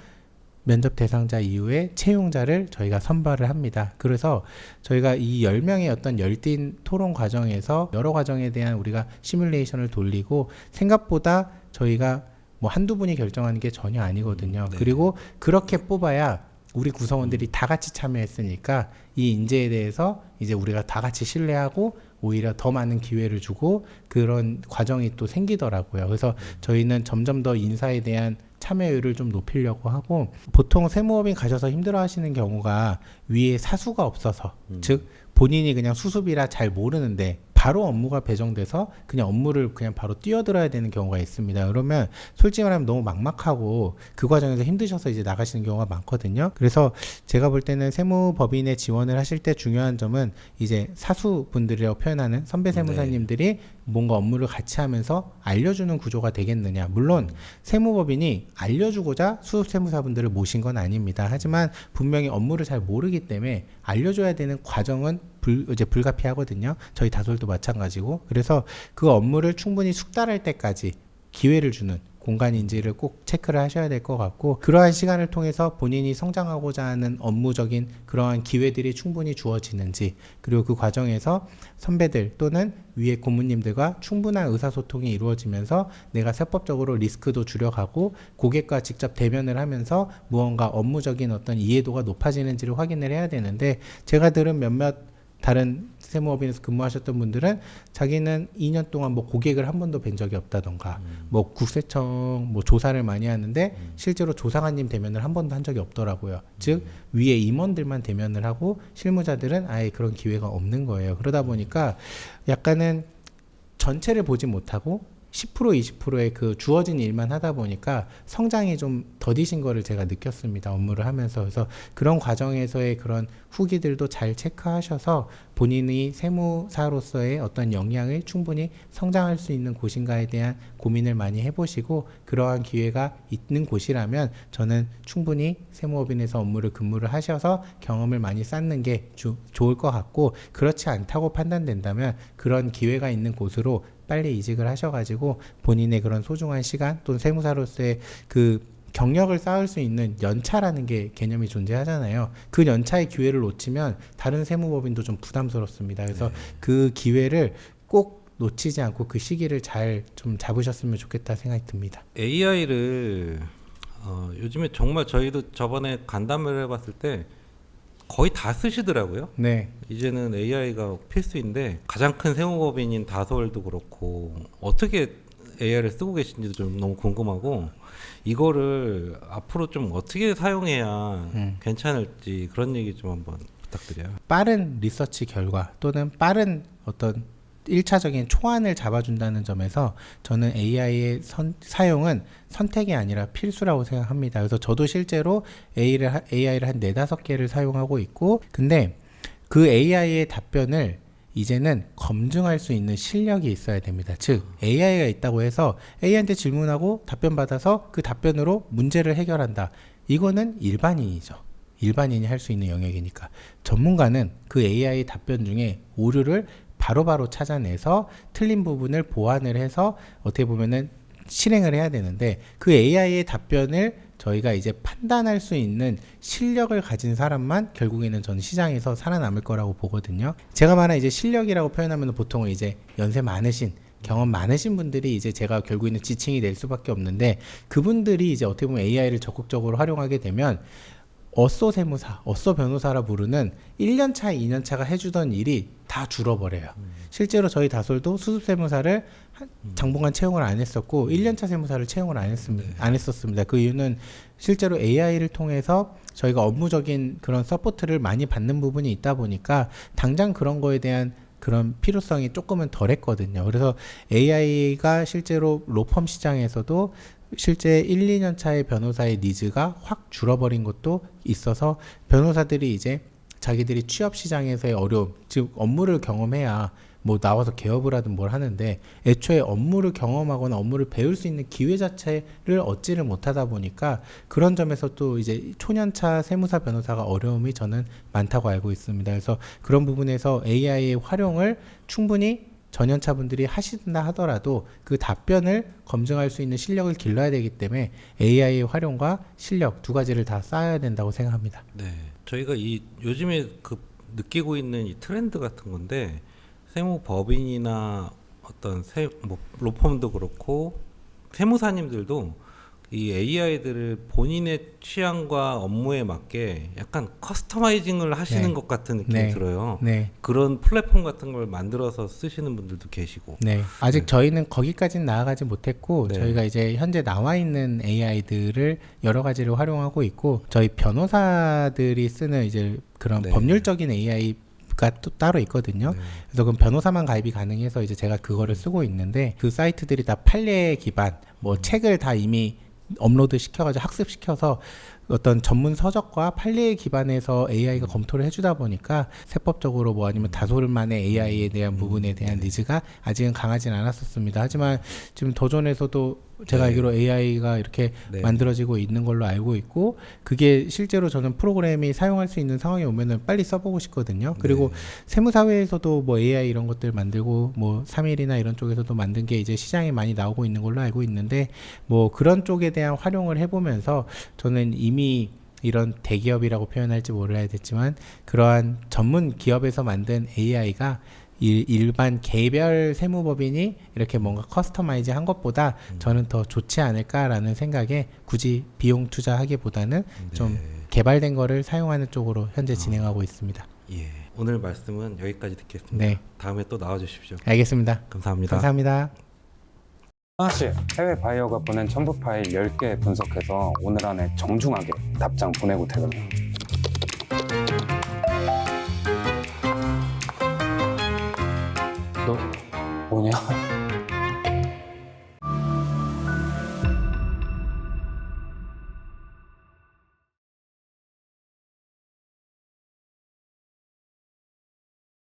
B: 면접 대상자 이후에 채용자를 저희가 선발을 합니다. 그래서 저희가 이 10명의 어떤 열띤 토론 과정에서 여러 과정에 대한 우리가 시뮬레이션을 돌리고 생각보다 저희가 뭐 한두 분이 결정하는 게 전혀 아니거든요.
A: 네.
B: 그리고 그렇게 뽑아야 우리 구성원들이 다 같이 참여했으니까 이 인재에 대해서 이제 우리가 다 같이 신뢰하고 오히려 더 많은 기회를 주고 그런 과정이 또 생기더라고요. 그래서 저희는 점점 더 인사에 대한 참여율을 좀 높이려고 하고 보통 세무업인 가셔서 힘들어 하시는 경우가 위에 사수가 없어서 즉 본인이 그냥 수습이라 잘 모르는데 바로 업무가 배정돼서 그냥 업무를 그냥 바로 뛰어들어야 되는 경우가 있습니다. 그러면 솔직히 말하면 너무 막막하고 그 과정에서 힘드셔서 이제 나가시는 경우가 많거든요. 그래서 제가 볼 때는 세무법인에 지원을 하실 때 중요한 점은 이제 사수분들이라고 표현하는 선배 세무사님들이 뭔가 업무를 같이 하면서 알려주는 구조가 되겠느냐. 물론 세무법인이 알려주고자 수습세무사분들을 모신 건 아닙니다. 하지만 분명히 업무를 잘 모르기 때문에 알려줘야 되는 과정은 이제 불가피하거든요. 저희 다솔도 마찬가지고. 그래서 그 업무를 충분히 숙달할 때까지 기회를 주는 공간인지를 꼭 체크를 하셔야 될 것 같고 그러한 시간을 통해서 본인이 성장하고자 하는 업무적인 그러한 기회들이 충분히 주어지는지 그리고 그 과정에서 선배들 또는 위에 고문님들과 충분한 의사소통이 이루어지면서 내가 세법적으로 리스크도 줄여가고 고객과 직접 대면을 하면서 무언가 업무적인 어떤 이해도가 높아지는지를 확인을 해야 되는데 제가 들은 몇몇 다른 세무업인에서 근무하셨던 분들은 자기는 2년 동안 뭐 고객을 한 번도 뵌 적이 없다던가 뭐 국세청 뭐 조사를 많이 하는데 실제로 조사관님 대면을 한 번도 한 적이 없더라고요. 즉 위에 임원들만 대면을 하고 실무자들은 아예 그런 기회가 없는 거예요. 그러다 보니까 약간은 전체를 보지 못하고 10% 20%의 그 주어진 일만 하다 보니까 성장이 좀 더디신 거를 제가 느꼈습니다. 업무를 하면서. 그래서 그런 과정에서의 그런 후기들도 잘 체크하셔서 본인이 세무사로서의 어떤 역량을 충분히 성장할 수 있는 곳인가에 대한 고민을 많이 해보시고 그러한 기회가 있는 곳이라면 저는 충분히 세무업인에서 업무를 근무를 하셔서 경험을 많이 쌓는 게 좋을 것 같고 그렇지 않다고 판단된다면 그런 기회가 있는 곳으로 빨리 이직을 하셔가지고 본인의 그런 소중한 시간 또는 세무사로서의 그 경력을 쌓을 수 있는 연차라는 게 개념이 존재하잖아요. 그 연차의 기회를 놓치면 다른 세무법인도 좀 부담스럽습니다. 그래서 그 기회를 꼭 놓치지 않고 그 시기를 잘 좀 잡으셨으면 좋겠다 생각이 듭니다.
A: AI를 요즘에 정말 저희도 저번에 간담회를 해봤을 때 거의 다 쓰시더라고요.
B: 네.
A: 이제는 AI가 필수인데 가장 큰 세무법인인 다솔도 그렇고 어떻게 AI를 쓰고 계신지도 좀 너무 궁금하고 이거를 앞으로 좀 어떻게 사용해야 괜찮을지 그런 얘기 좀 한번 부탁드려요.
B: 빠른 리서치 결과 또는 빠른 어떤 1차적인 초안을 잡아준다는 점에서 저는 AI의 사용은 선택이 아니라 필수라고 생각합니다. 그래서 저도 실제로 AI를 한 4-5개를 사용하고 있고 근데 그 AI의 답변을 이제는 검증할 수 있는 실력이 있어야 됩니다. 즉 AI가 있다고 해서 A한테 질문하고 답변 받아서 그 답변으로 문제를 해결한다. 이거는 일반인이죠. 일반인이 할 수 있는 영역이니까 전문가는 그 AI 답변 중에 오류를 바로바로 찾아내서 틀린 부분을 보완을 해서 어떻게 보면은 실행을 해야 되는데 그 AI의 답변을 저희가 이제 판단할 수 있는 실력을 가진 사람만 결국에는 저는 시장에서 살아남을 거라고 보거든요. 제가 말한 이제 실력이라고 표현하면 보통은 이제 연세 많으신 경험 많으신 분들이 이제 제가 결국에는 지칭이 될 수밖에 없는데 그분들이 이제 어떻게 보면 AI를 적극적으로 활용하게 되면 어쏘 세무사, 어쏘 변호사라 부르는 1년차, 2년차가 해주던 일이 다 줄어버려요. 실제로 저희 다솔도 수습세무사를 당분간 채용을 안 했었고 1년차 세무사를 채용을 안 했었습니다. 그 이유는 실제로 AI를 통해서 저희가 업무적인 그런 서포트를 많이 받는 부분이 있다 보니까 당장 그런 거에 대한 그런 필요성이 조금은 덜했거든요. 그래서 AI가 실제로 로펌 시장에서도 실제 1, 2년 차의 변호사의 니즈가 확 줄어버린 것도 있어서 변호사들이 이제 자기들이 취업 시장에서의 어려움, 즉 업무를 경험해야 뭐 나와서 개업을 하든 뭘 하는데 애초에 업무를 경험하거나 업무를 배울 수 있는 기회 자체를 얻지를 못하다 보니까 그런 점에서 또 이제 초년차 세무사 변호사가 어려움이 저는 많다고 알고 있습니다. 그래서 그런 부분에서 AI의 활용을 충분히 전연차분들이 하신다 하더라도 그 답변을 검증할 수 있는 실력을 길러야 되기 때문에 AI의 활용과 실력 두 가지를 다 쌓아야 된다고 생각합니다.
A: 네. 저희가 이 요즘에 그 느끼고 있는 이 트렌드 같은 건데 세무법인이나 어떤 뭐 로펌도 그렇고 세무사님들도 이 AI들을 본인의 취향과 업무에 맞게 약간 커스터마이징을 하시는
B: 네.
A: 것 같은 느낌이
B: 네.
A: 들어요.
B: 네.
A: 그런 플랫폼 같은 걸 만들어서 쓰시는 분들도 계시고.
B: 네. 아직
A: 네.
B: 저희는 거기까지는 나아가지 못했고
A: 네.
B: 저희가 이제 현재 나와 있는 AI들을 여러 가지로 활용하고 있고 저희 변호사들이 쓰는 이제 그런
A: 네.
B: 법률적인 AI가 또 따로 있거든요.
A: 네.
B: 그래서 그럼 변호사만 가입이 가능해서 이제 제가 그거를 쓰고 있는데 그 사이트들이 다 판례 기반 뭐 책을 다 이미 업로드 시켜가지고 학습시켜서 어떤 전문 서적과 판례에 기반해서 AI가 검토를 해주다 보니까 세법적으로 뭐 아니면 다소만의 AI에 대한 부분에 대한 니즈가 아직은 강하진 않았었습니다. 하지만 지금 도전에서도 제가
A: 네.
B: 알기로 AI가 이렇게
A: 네.
B: 만들어지고 있는 걸로 알고 있고 그게 실제로 저는 프로그램이 사용할 수 있는 상황이 오면은 빨리 써보고 싶거든요. 그리고
A: 네.
B: 세무사회에서도 뭐 AI 이런 것들 만들고 뭐 3일이나 이런 쪽에서도 만든 게 이제 시장에 많이 나오고 있는 걸로 알고 있는데 뭐 그런 쪽에 대한 활용을 해보면서 저는 이미 이런 대기업이라고 표현할지 몰라야 됐지만 그러한 전문 기업에서 만든 AI가 일반 개별 세무법인이 이렇게 뭔가 커스터마이즈 한 것보다 저는 더 좋지 않을까라는 생각에 굳이 비용 투자하기보다는 좀 개발된 거를 사용하는 쪽으로 현재 진행하고 있습니다.
A: 예. 오늘 말씀은 여기까지 듣겠습니다.
B: 네.
A: 다음에 또 나와주십시오.
B: 알겠습니다.
A: 감사합니다.
B: 감사합니다.
C: 하나씨, 해외 바이어가 보낸 첨부 파일 10개 분석해서 오늘 안에 정중하게 답장 보내고 퇴근해요. 너 뭐냐?